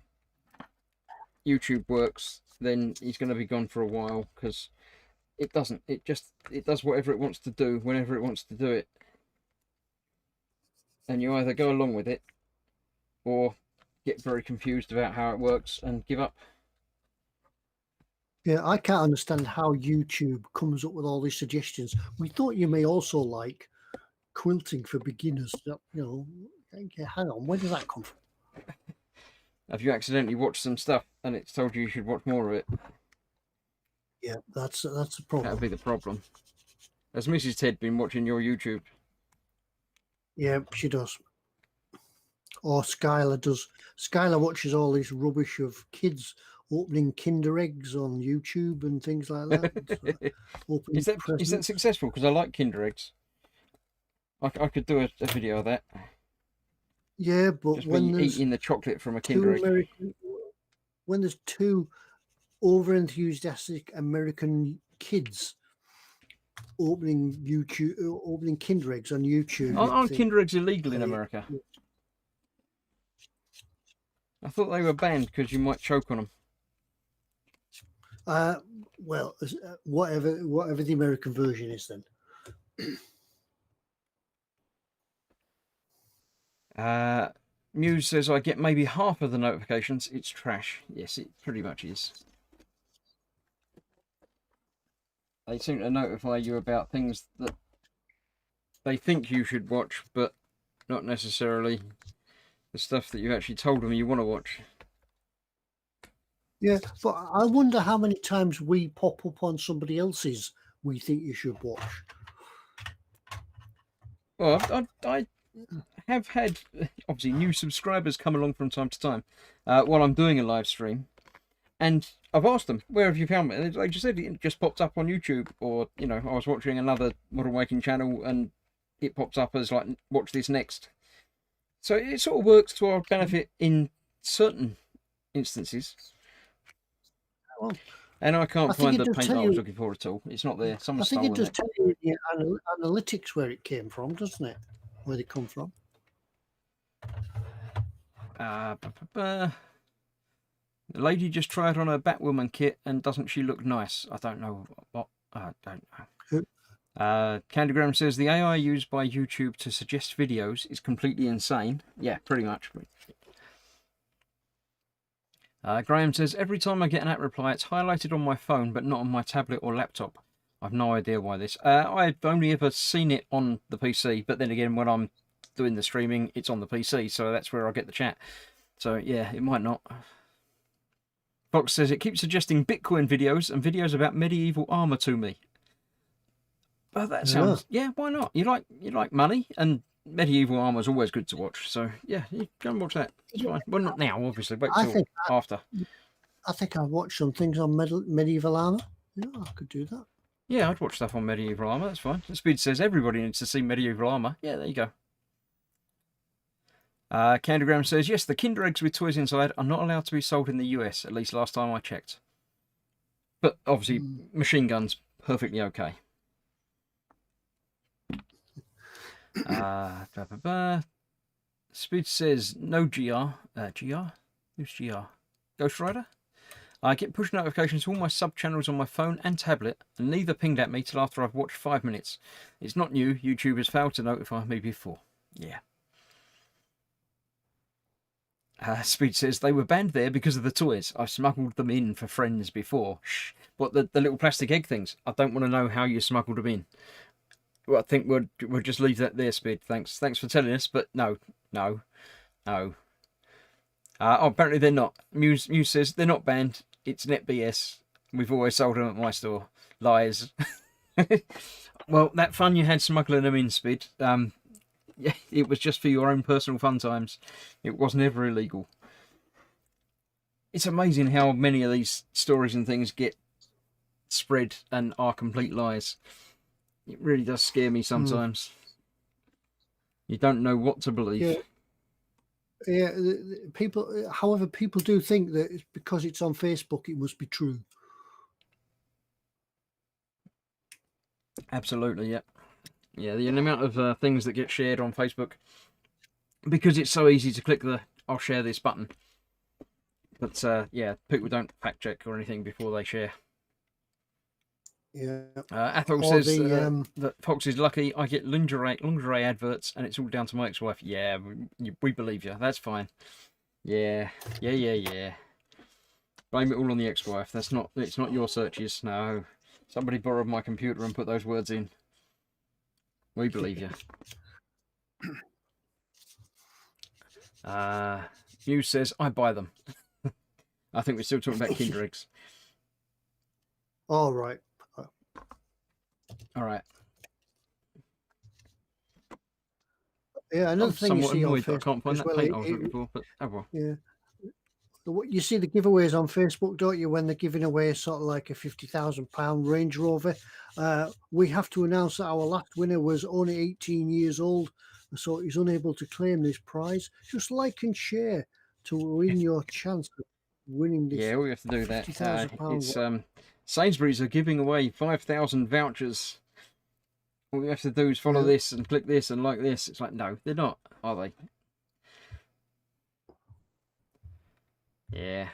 YouTube works, then he's going to be gone for a while, because it doesn't. It does whatever it wants to do whenever it wants to do it, and you either go along with it or get very confused about how it works and give up. Yeah, I can't understand how YouTube comes up with all these suggestions. We thought you may also like quilting for beginners. You know, hang on, where does that come from? Have you accidentally watched some stuff and it's told you should watch more of it? Yeah, that's a problem. That'd be the problem. Has Mrs. Ted been watching your YouTube? Yeah, she does. Or Skylar does. Skylar watches all this rubbish of kids opening Kinder eggs on YouTube and things like that. Is that successful? Because I like Kinder eggs. I could do a video of that. Yeah, but just when there's eating the chocolate from a Kinder egg. When there's two over-enthusiastic American kids opening Kinder eggs on YouTube. Aren't Kinder eggs illegal in America? I thought they were banned because you might choke on them. Well, whatever the American version is, then. Muse says I get maybe half of the notifications. It's trash. Yes, it pretty much is. They seem to notify you about things that they think you should watch, but not necessarily the stuff that you actually told them you want to watch. Yeah, but I wonder how many times we pop up on somebody else's we think you should watch. Well, I have had, obviously, new subscribers come along from time to time while I'm doing a live stream, and I've asked them, where have you found me? And they just said it just popped up on YouTube, or, you know, I was watching another model making channel and it pops up as like, watch this next. So it sort of works to our benefit in certain instances. Well, and I can't find the paint that I was looking for at all. It's not there. Someone stole it. I think it does tell you in the analytics where it came from, doesn't it? Where they come from. The lady just tried on her Batwoman kit, and doesn't she look nice? I don't know what. I don't know. Candygram says the AI used by YouTube to suggest videos is completely insane. Yeah, pretty much. Graham says every time I get an app reply, it's highlighted on my phone, but not on my tablet or laptop. I've no idea why this. I've only ever seen it on the PC, but then again, when I'm doing the streaming, it's on the PC, so that's where I get the chat. So yeah, it might not. Fox says it keeps suggesting Bitcoin videos and videos about medieval armor to me. Well, that sounds yeah. Why not? You like money, and medieval armor is always good to watch. So yeah, you go and watch that. It's fine. Well, not now, obviously. Wait till after. I think I've watched some things on medieval armor. Yeah, I could do that. Yeah, I'd watch stuff on medieval armor. That's fine. Speed says everybody needs to see medieval armor. Yeah, there you go. Candygram says, yes, the Kinder eggs with toys inside are not allowed to be sold in the US, at least last time I checked. But obviously, machine guns, perfectly okay. Speed says, no GR. GR? Who's GR? Ghost Rider? I get push notifications to all my sub-channels on my phone and tablet, and neither pinged at me till after I've watched 5 minutes. It's not new. YouTube has failed to notify me before. Yeah. Speed says, they were banned there because of the toys. I've smuggled them in for friends before. Shh. What, the little plastic egg things? I don't want to know how you smuggled them in. Well, I think we'll just leave that there, Speed. Thanks for telling us, but no. Oh, apparently they're not. Muse says they're not banned. It's net BS. We've always sold them at my store. Lies. Well, that fun you had smuggling them in, Speed. Yeah, it was just for your own personal fun times. It was never illegal. It's amazing how many of these stories and things get spread and are complete lies. It really does scare me sometimes. You don't know what to believe. Yeah, people. However, people do think that it's because it's on Facebook, it must be true. Absolutely, yeah. Yeah, the amount of things that get shared on Facebook, because it's so easy to click the I'll share this button. But yeah, people don't fact check or anything before they share. Yeah. Athol says that Fox is lucky. I get lingerie adverts, and it's all down to my ex-wife. Yeah, we believe you. That's fine. Yeah. Blame it all on the ex-wife. It's not your searches. No, somebody borrowed my computer and put those words in. We believe you. Muse says I buy them. I think we're still talking about Kinder eggs. All right. All right. Yeah, another thing you see on Facebook, I can't find that paint I was looking for, but oh well. Yeah. You see the giveaways on Facebook, don't you, when they're giving away sort of like a £50,000 Range Rover. We have to announce that our last winner was only 18 years old, so he's unable to claim this prize. Just like and share to win your chance of winning this. Yeah, we have to do that. £50,000. Sainsbury's are giving away 5,000 vouchers. All we have to do is follow this and click this and like this. It's like, no, they're not, are they? Yeah.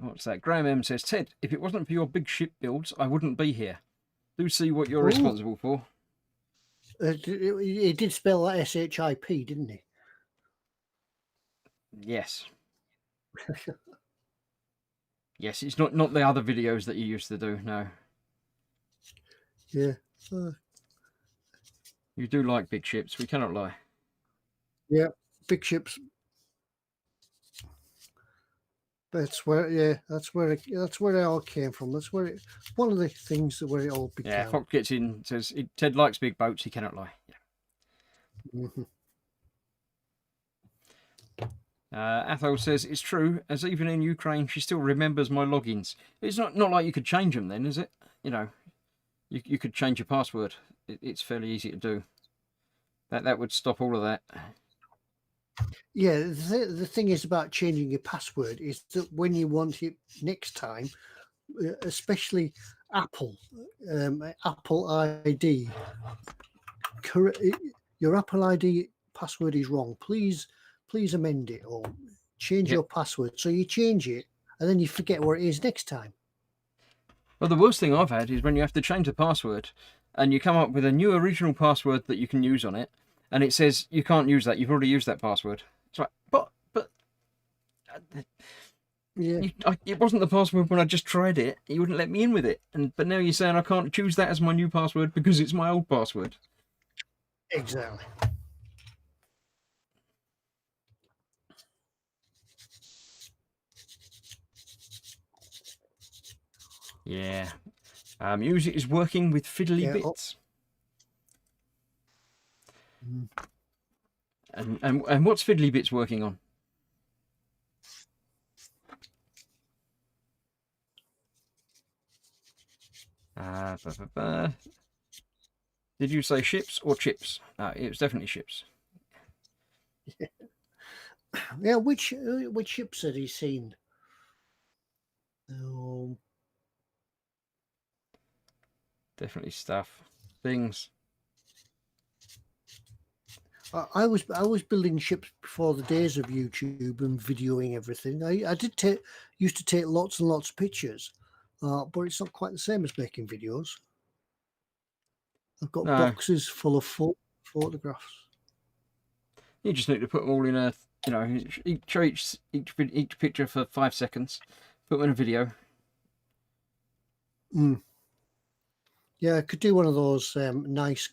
What's that? Graham M says, Ted, if it wasn't for your big ship builds, I wouldn't be here. Do see what you're responsible for. He did spell that S-H-I-P, didn't he? Yes. Yes, it's not the other videos that you used to do, no. Yeah. You do like big ships, we cannot lie. Yeah, big ships. That's where it all came from. That's where one of the things where it all began. Yeah, Fox gets in, says Ted likes big boats, he cannot lie. Yeah. Athol says it's true, as even in Ukraine she still remembers my logins. It's not like you could change them then, is it? You know, you could change your password. It's fairly easy to do. That would stop all of that. Yeah, the thing is about changing your password is that when you want it next time, especially Apple ID, your Apple ID password is wrong. Please amend it or change your password. So you change it and then you forget where it is next time. Well, the worst thing I've had is when you have to change the password and you come up with a new original password that you can use on it, and it says you can't use that. You've already used that password. It's like, but yeah, it wasn't the password when I just tried it. You wouldn't let me in with it, but now you're saying I can't choose that as my new password because it's my old password. Exactly. Yeah. Music is working with fiddly bits. And what's Fiddly Bits working on? Did you say ships or chips? It was definitely ships. Yeah, which ships had he seen? Definitely stuff. Things. I was building ships before the days of YouTube and videoing everything. I used to take lots and lots of pictures, but it's not quite the same as making videos. I've got No, boxes full of photographs. you just need to put them all in a, you know, each picture for 5 seconds. Put them in a video. Yeah, I could do one of those nice,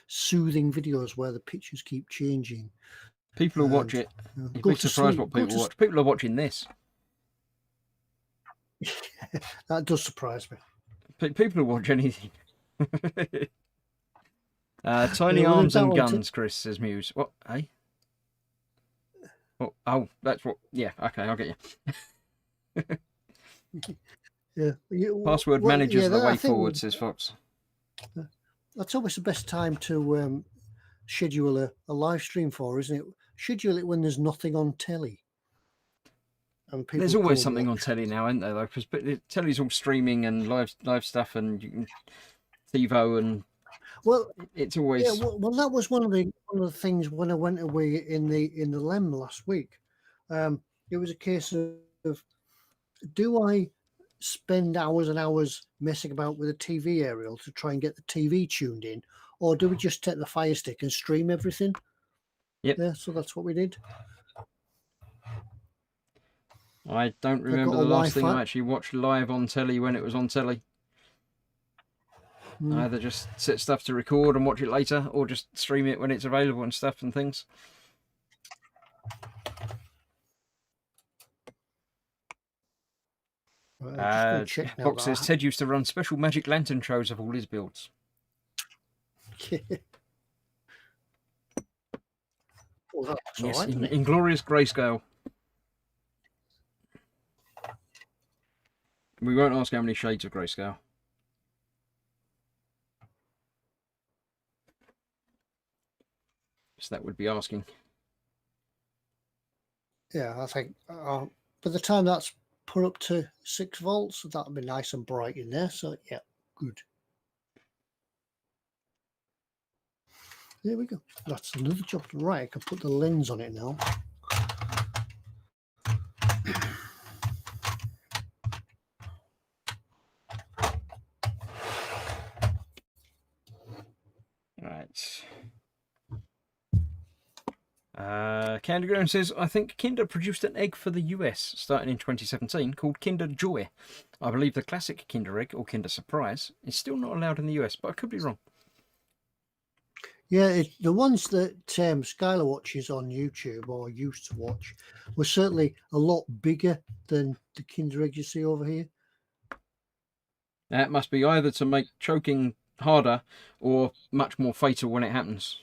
soothing videos where the pictures keep changing. People will watch it. You'd be surprised what people watch. People are watching this. That does surprise me. People will watch anything. Tiny arms and guns, Chris says Muse. What? Hey? Oh, that's what. Yeah, okay, I'll get you. Yeah. Password managers the way forward, says Fox. That's always the best time to schedule a live stream for, isn't it? Schedule it when there's nothing on telly. And there's always something on telly now, isn't there? Though, because telly's all streaming and live stuff, and you can TiVo and it's always. Yeah, well, that was one of the things when I went away in the LEM last week. It was a case of, do I spend hours and hours messing about with a TV aerial to try and get the TV tuned in, or do we just take the Fire Stick and stream everything? Yep. Yeah, so that's what we did. I don't remember the last thing I actually watched live on telly when it was on telly. Either just set stuff to record and watch it later, or just stream it when it's available and stuff and things. Fox says Ted used to run special magic lantern shows of all his builds. Well, yes, in glorious grayscale. We won't ask how many shades of grayscale. So that would be asking. Yeah, I think by the time that's put up to 6 volts, that'll be nice and bright in there. So yeah, good. There we go. That's another job. Right, I can put the lens on it now. Right. Candy Grown says, I think Kinder produced an egg for the US starting in 2017 called Kinder Joy. I believe the classic Kinder Egg or Kinder Surprise is still not allowed in the US, but I could be wrong. Yeah, the ones that Skylar watches on YouTube or used to watch were certainly a lot bigger than the Kinder Egg you see over here. That must be either to make choking harder or much more fatal when it happens.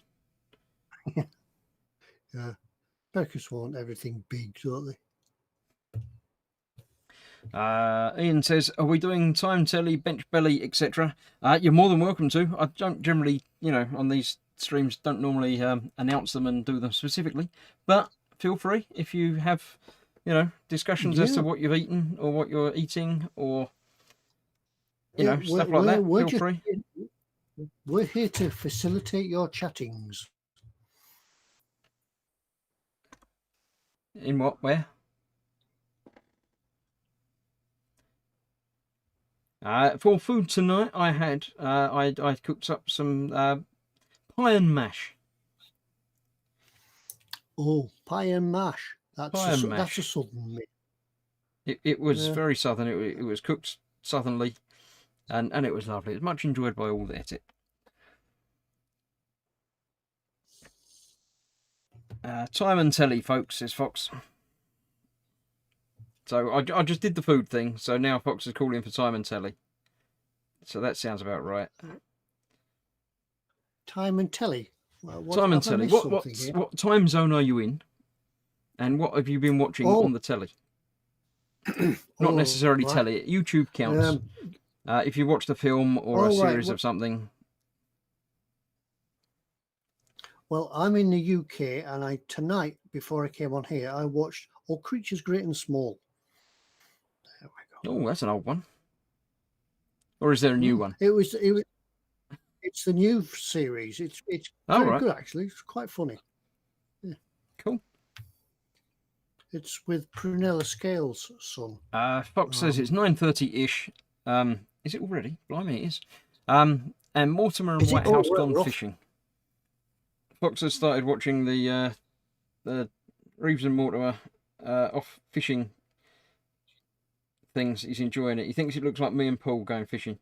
Yeah, Americans want everything big, don't they? Ian says, are we doing time telly, bench belly, etc.? You're more than welcome to. I don't generally, on these streams, don't normally announce them and do them specifically. But feel free if you have, discussions as to what you've eaten or what you're eating or, stuff like that. Feel free. We're here to facilitate your chattings. In what? Where? For food tonight, I had I cooked up some pie and mash. Oh, pie and mash. That's a southern meal. It was very southern. It was cooked southernly, and it was lovely. It was much enjoyed by all there. Time and telly, folks, says Fox. So I just did the food thing. So now Fox is calling for time and telly. So that sounds about right. Time and telly. Time and telly. What time zone are you in? And what have you been watching on the telly? Not necessarily telly. YouTube counts. If you watched a film or a series of something. Well, I'm in the UK, and tonight, before I came on here, I watched All Creatures Great and Small. There we go. Oh, that's an old one. Or is there a new one? It was It's the new series. It's Oh, very right. good actually. It's quite funny. Yeah. Cool. It's with Prunella Scales' son. Fox says it's 9:30-ish. Is it already? Blimey, it is. And Mortimer and Whitehouse gone fishing. Fox has started watching the Reeves and Mortimer off fishing things. He's enjoying it. He thinks it looks like me and Paul going fishing.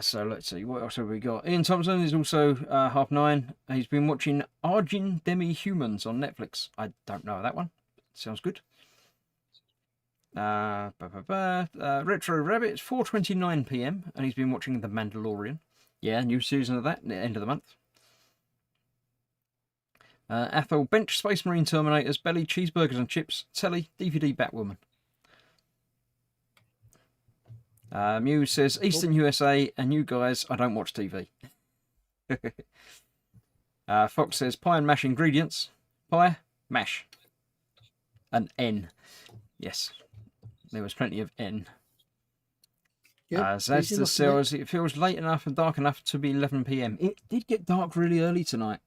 So let's see, what else have we got? Ian Thompson is also 9:30. He's been watching Argin Demi-Humans on Netflix. I don't know that one. Sounds good. Retro Rabbit, it's 4:29 p.m. and he's been watching The Mandalorian. Yeah, new season of that at the end of the month. Athol, Bench, Space Marine Terminators, Belly, Cheeseburgers and Chips, Telly, DVD Batwoman. Muse says, Eastern USA, and you guys, I don't watch TV. Fox says, pie and mash ingredients. Pie, mash. An N. Yes, there was plenty of N. Yep, Zazda says, it feels late enough and dark enough to be 11 p.m. It did get dark really early tonight.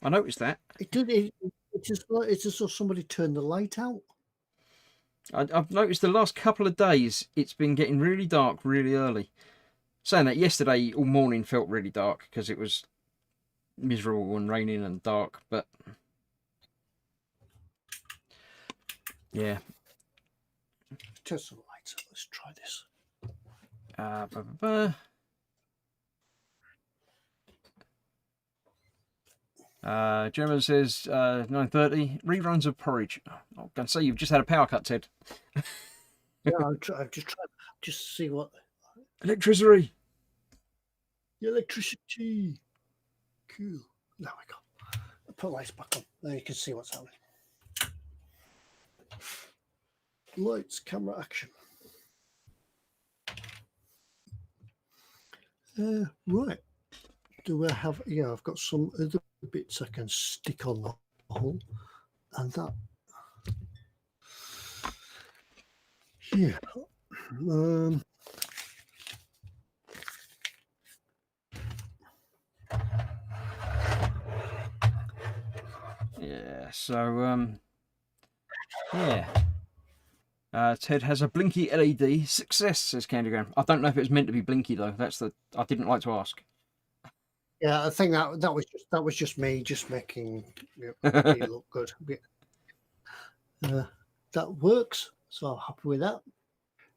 I noticed that. It did. It's just so somebody turned the light out. I've noticed the last couple of days it's been getting really dark really early. Saying that, yesterday all morning felt really dark because it was miserable and raining and dark, but yeah. Turn some lights up. Let's try this. Gemma says 9:30 reruns of Porridge. I'm going to say you've just had a power cut, Ted. Yeah, I've just tried just see what electricity. Electricity. Cool. There we go. I'll put lights back on. Now you can see what's happening. Lights, camera, action. Right. Do I have? Yeah, I've got some other bits I can stick on the hole, and that. Yeah. Yeah. So yeah. Ted has a blinky LED. Success, says Candygram. I don't know if it was meant to be blinky though. That's the. I didn't like to ask. Yeah, I think that was just me just making it look good. That works, so I'm happy with that.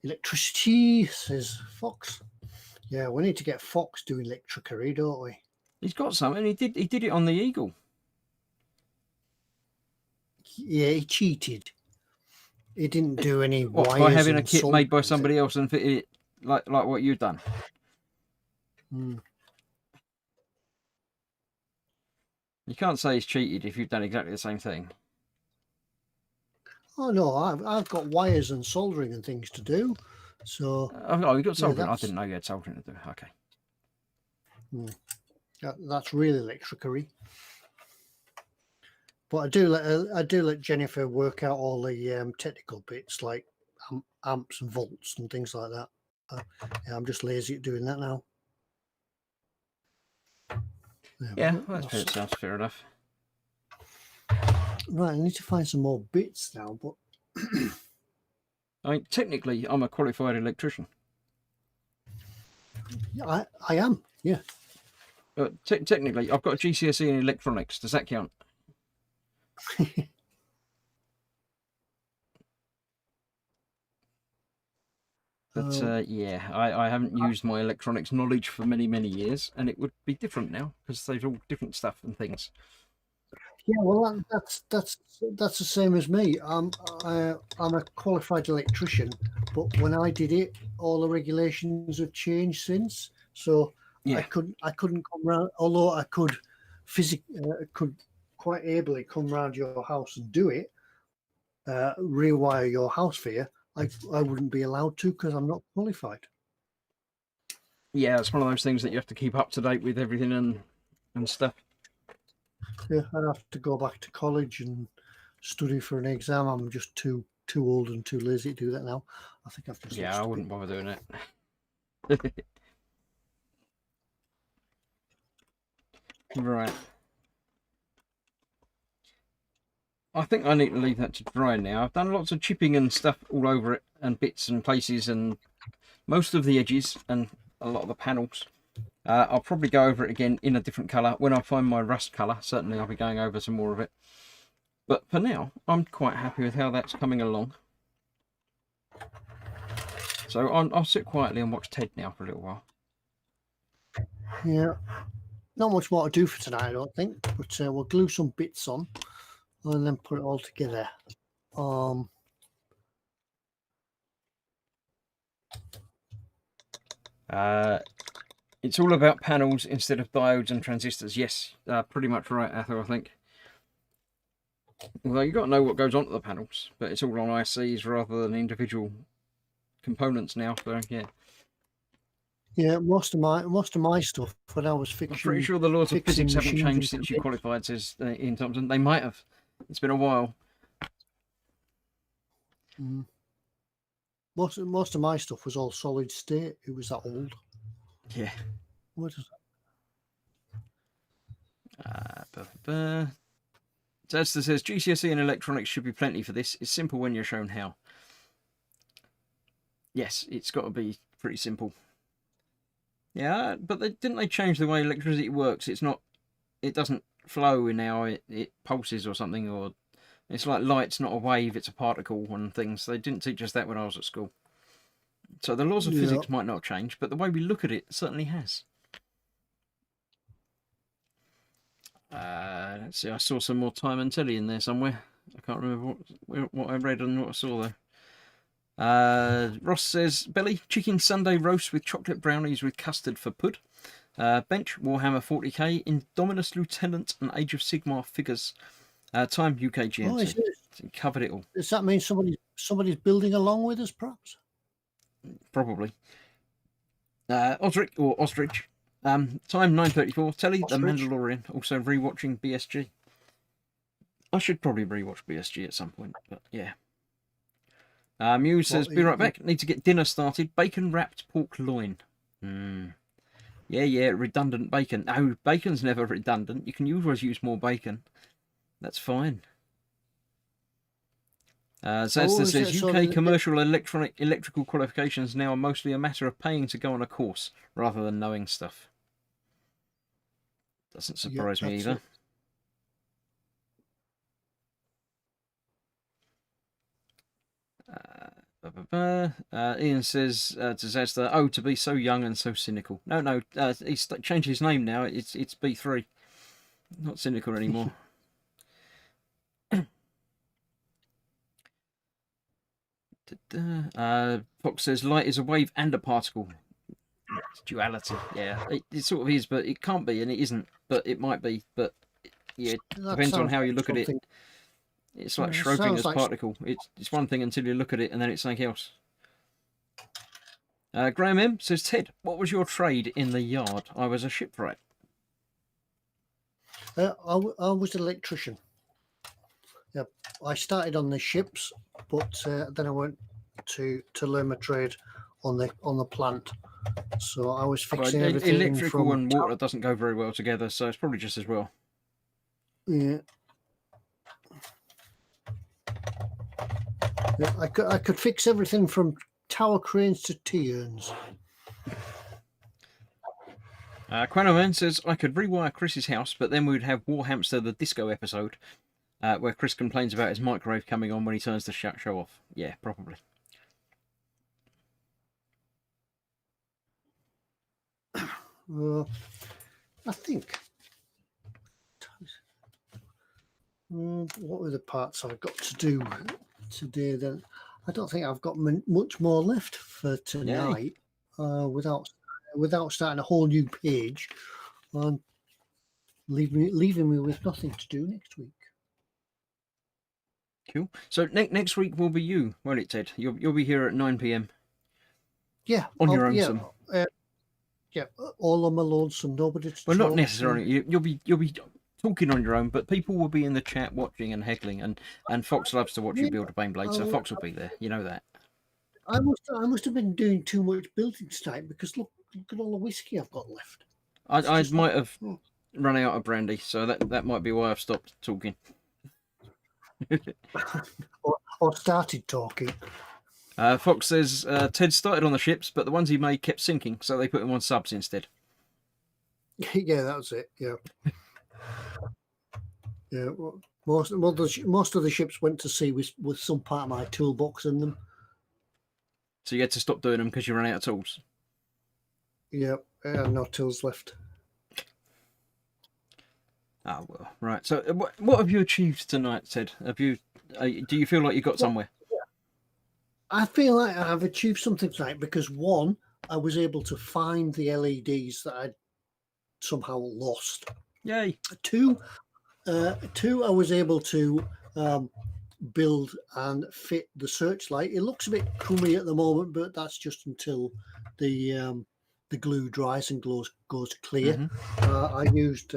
Electricity, says Fox. Yeah, we need to get Fox doing electricity, don't we? He's got something. He did it on the Eagle. Yeah, he cheated. He didn't do any what, wires by having a kit made by somebody else and fitted it like what you've done. Hmm. You can't say he's cheated if you've done exactly the same thing. Oh no, I've got wires and soldering and things to do. So oh, you got soldering. I didn't know you had soldering to do. Okay. That's really electricity. But I do let Jennifer work out all the technical bits like amps and volts and things like that. Yeah, I'm just lazy at doing that now. Yeah, that sounds fair enough. Right, I need to find some more bits now, but I mean, technically, I'm a qualified electrician. I am, yeah. Technically, I've got a GCSE in electronics. Does that count? But yeah, I haven't used my electronics knowledge for many, many years, and it would be different now because they've all different stuff and things. Yeah, well, that's the same as me. I'm a qualified electrician, but when I did it, all the regulations have changed since. So yeah. I couldn't come round, although I could could quite ably come round your house and do it, rewire your house for you. I wouldn't be allowed to because I'm not qualified. Yeah, it's one of those things that you have to keep up to date with everything and stuff. Yeah, I'd have to go back to college and study for an exam. I'm just too too old and too lazy to do that now. I think I've just I wouldn't bother doing it. Right. I think I need to leave that to dry now. I've done lots of chipping and stuff all over it, and bits and places, and most of the edges and a lot of the panels. I'll probably go over it again in a different colour. When I find my rust colour, certainly I'll be going over some more of it. But for now, I'm quite happy with how that's coming along. So I'll sit quietly and watch Ted now for a little while. Yeah. Not much more to do for tonight, I don't think. But we'll glue some bits on and then put it all together. It's all about panels instead of diodes and transistors. Yes, pretty much right, Arthur, I think. Although you've got to know what goes onto the panels, but it's all on ICs rather than individual components now, so yeah. Yeah, most of my stuff when I was fixing. I'm pretty sure the laws of physics haven't changed since you qualified, says Ian Thompson. They might have. It's been a while. Most of my stuff was all solid state. It was that old. Yeah. What is that? Tedster says GCSE and electronics should be plenty for this. It's simple when you're shown how. Yes, it's got to be pretty simple. Yeah, but didn't they change the way electricity works? It's not. It doesn't flow in now. It pulses or something, or it's like light's not a wave, it's a particle and things. They didn't teach us that when I was at school. So the laws of physics might not change, but the way we look at it certainly has. Let's see, I saw some more Time and Telly in there somewhere. I can't remember what I read and what I saw there. Ross says, Belly, chicken Sunday roast with chocolate brownies with custard for pud. Bench, Warhammer 40k, Indominus Lieutenant and Age of Sigmar figures. Time UK GMT. So covered it all. Does that mean somebody's building along with us, perhaps? Probably. Osric or Ostrich. Time 9:34. Telly, The Mandalorian. Also rewatching BSG. I should probably rewatch BSG at some point, but yeah. Muse says, be right back. Need to get dinner started. Bacon wrapped pork loin. Yeah, redundant bacon. No, bacon's never redundant. You can always use more bacon. That's fine. Says UK commercial electrical qualifications now are mostly a matter of paying to go on a course rather than knowing stuff. Doesn't surprise me either. Ian says to Zazda, oh, to be so young and so cynical. No, he's changed his name now. It's B3. Not cynical anymore. Fox says light is a wave and a particle. Duality, yeah. It sort of is, but it can't be, and it isn't, but it might be. But yeah, it depends on how you look at it. It's like Schrodinger's particle. It's one thing until you look at it, and then it's something else. Graham M says, Ted, what was your trade in the yard? I was a shipwright. I was an electrician. Yeah, I started on the ships, but then I went to learn my trade on the plant. So I was fixing everything. Electrical and water doesn't go very well together, so it's probably just as well. Yeah. Yeah, I could fix everything from tower cranes to tea urns. Quanoman says, I could rewire Chris's house, but then we'd have Warhamster the Disco episode, where Chris complains about his microwave coming on when he turns the show off. Yeah, probably. I think. What were the parts I've got to do today? Then I don't think I've got much more left for tonight. Without starting a whole new page, and leaving me with nothing to do next week. Cool. So next week will be you, won't it, Ted? You'll be here at 9 p.m. Yeah, on your own. Yeah, all on my lonesome. Nobody to well, not necessarily. You'll be talking on your own, but people will be in the chat watching and heckling, and Fox loves to watch you Yeah, build a Baneblade, so Fox will be there. You know that. I must have been doing too much building tonight because look at all the whiskey I've got left. I might have run out of brandy, so that might be why I've stopped talking. or started talking. Fox says Ted started on the ships, but the ones he made kept sinking, so they put him on subs instead. Yeah, that was it. Yeah. Yeah, well, most of the ships went to sea with some part of my toolbox in them. So you had to stop doing them because you ran out of tools. Yeah, no tools left. Ah, well, right. So what have you achieved tonight, Ted? Have you? Do you feel like you got somewhere? I feel like I've achieved something tonight because one, I was able to find the LEDs that I'd somehow lost. Yay! Two, I was able to build and fit the searchlight. It looks a bit crummy at the moment, but that's just until the glue dries and goes clear. Mm-hmm. I used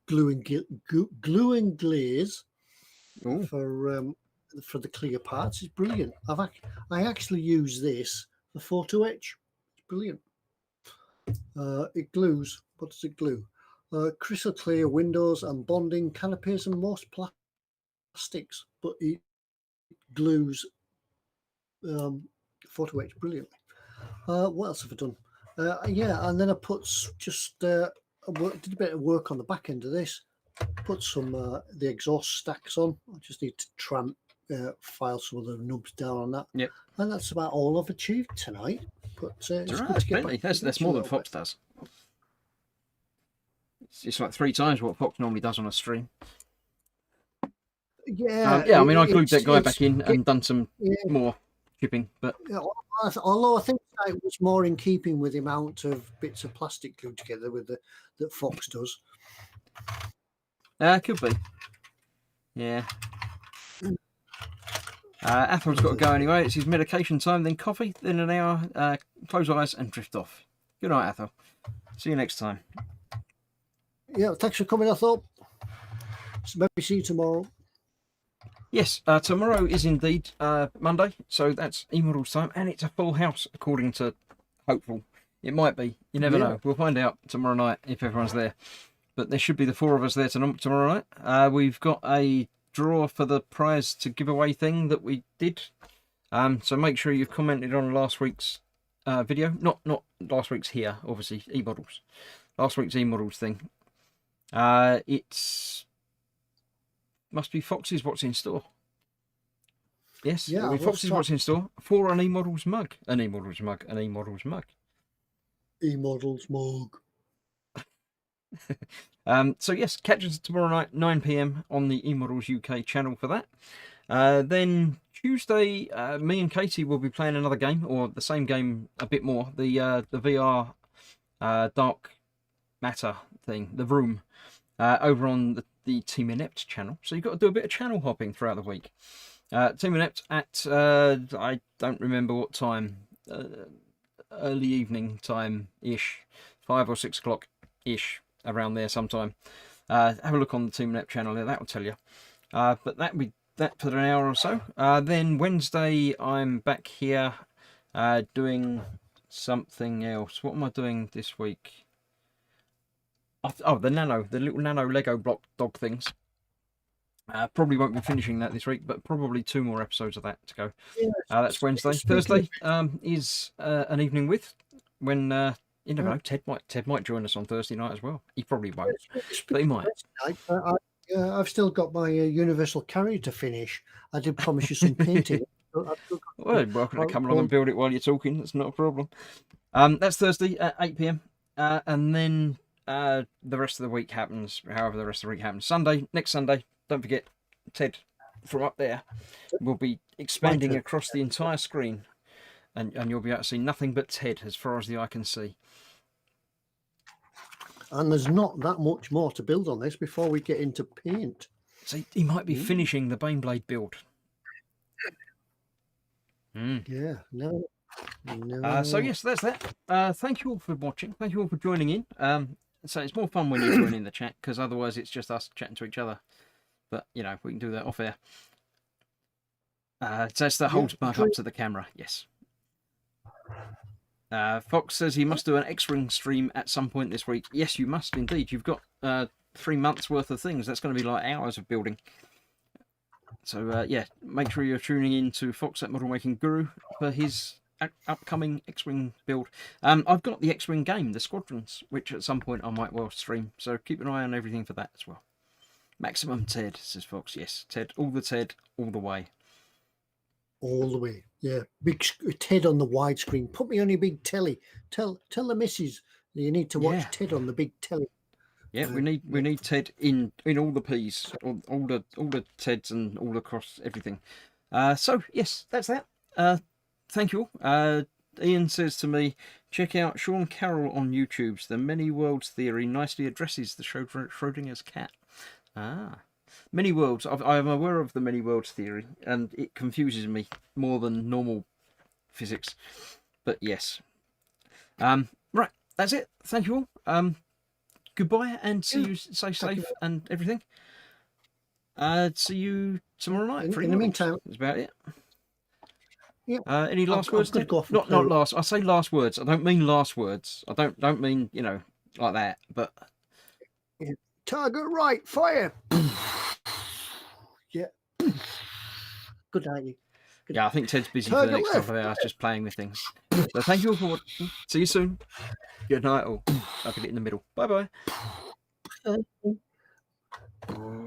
glue and glaze for the clear parts. It's brilliant. I actually use this for photo etch. It's brilliant. It glues. What does it glue? Crystal clear windows and bonding canopies and most plastics, but it glues photo etch brilliantly. What else have I done? Yeah, and then I put did a bit of work on the back end of this. Put some the exhaust stacks on. I just need to file some of the nubs down on that. Yep. And that's about all I've achieved tonight. But it's right, good to get back. That's that's more than Fox does. It's like 3 times what Fox normally does on a stream. Yeah. I mean, I glued that guy back in and done some more chipping, but although I think it was more in keeping with the amount of bits of plastic glued together that Fox does. Could be. Yeah. Athel's got to go anyway. It's his medication time, then coffee, then an hour, close eyes and drift off. Good night, Athel. See you next time. Yeah, thanks for coming, Athel. So maybe see you tomorrow. Yes, tomorrow is indeed Monday, so that's eModels time, and it's a full house, according to Hopeful. It might be. You never know. We'll find out tomorrow night if everyone's there. But there should be the 4 of us there tomorrow night. We've got a draw for the prize to give away thing that we did. So make sure you've commented on last week's video. Not last week's here, obviously, eModels. Last week's eModels thing. It's must be Fox's What's in Store. Yes, yeah, Fox's What's in Store for an eModels mug. An eModels mug. An eModels mug. eModels mug. So yes, catch us tomorrow night, 9 PM on the eModels UK channel for that. Then Tuesday, me and Katie will be playing another game, or the same game a bit more. The VR Dark Matter thing, The Room, over on the Team Inept channel. So you've got to do a bit of channel hopping throughout the week. Team Inept at I don't remember what time, early evening time ish, 5 or 6 o'clock ish. Around there sometime. Have a look on the Team Net channel there, that will tell you. But that'll be that for an hour or so. Then Wednesday I'm back here doing something else. What am I doing this week? Oh, the little nano Lego block dog things. Probably won't be finishing that this week, but probably 2 more episodes of that to go. That's Wednesday. Thursday is an evening with when you never know. Ted might join us on Thursday night as well. He probably won't, but he might. I've still got my Universal Carrier to finish. I did promise you some painting. Well, welcome to come along and build it while you're talking. That's not a problem. That's Thursday at 8 PM, and then the rest of the week happens. However, the rest of the week happens. Next Sunday. Don't forget, Ted from up there will be expanding across the entire screen. And you'll be able to see nothing but Ted as far as the eye can see. And there's not that much more to build on this before we get into paint. So he might be finishing the Baneblade build. Yeah, no. So yes, that's that. Thank you all for watching. Thank you all for joining in. So it's more fun when you're joining the chat, because otherwise it's just us chatting to each other. But, you know, we can do that off air. So that's the holds mug up to the camera, yes. Fox says he must do an X-Wing stream at some point this week. Yes, you must indeed. You've got 3 months worth of things. That's going to be like hours of building. So, yeah, make sure you're tuning in to Fox at Model Making Guru for his upcoming X-Wing build. I've got the X-Wing game, the Squadrons, which at some point I might well stream. So keep an eye on everything for that as well. Maximum Ted, says Fox. Yes, Ted, all the way. All the way, yeah. Big Ted on the widescreen. Put me on your big telly. Tell the missus you need to watch Ted on the big telly. Yeah, we need Ted in all the P's, all the Teds and all across everything. So yes, that's that. Thank you all. Ian says to me, check out Sean Carroll on YouTube's The Many Worlds Theory nicely addresses the Schrodinger's cat. Many worlds. I am aware of the many worlds theory, and it confuses me more than normal physics. But yes. Right, that's it. Thank you all. Goodbye, and see you. Stay safe and everything. See you tomorrow night. In the meantime, that's about it. Yeah. Any last words? Not last. I say last words. I don't mean last words. I don't mean like that. But target right, fire. Yeah. Good night, you. Yeah, I think Ted's busy for the next couple of hours just playing with things. So thank you all for watching. See you soon. Good night all. I'll get it in the middle. Bye bye.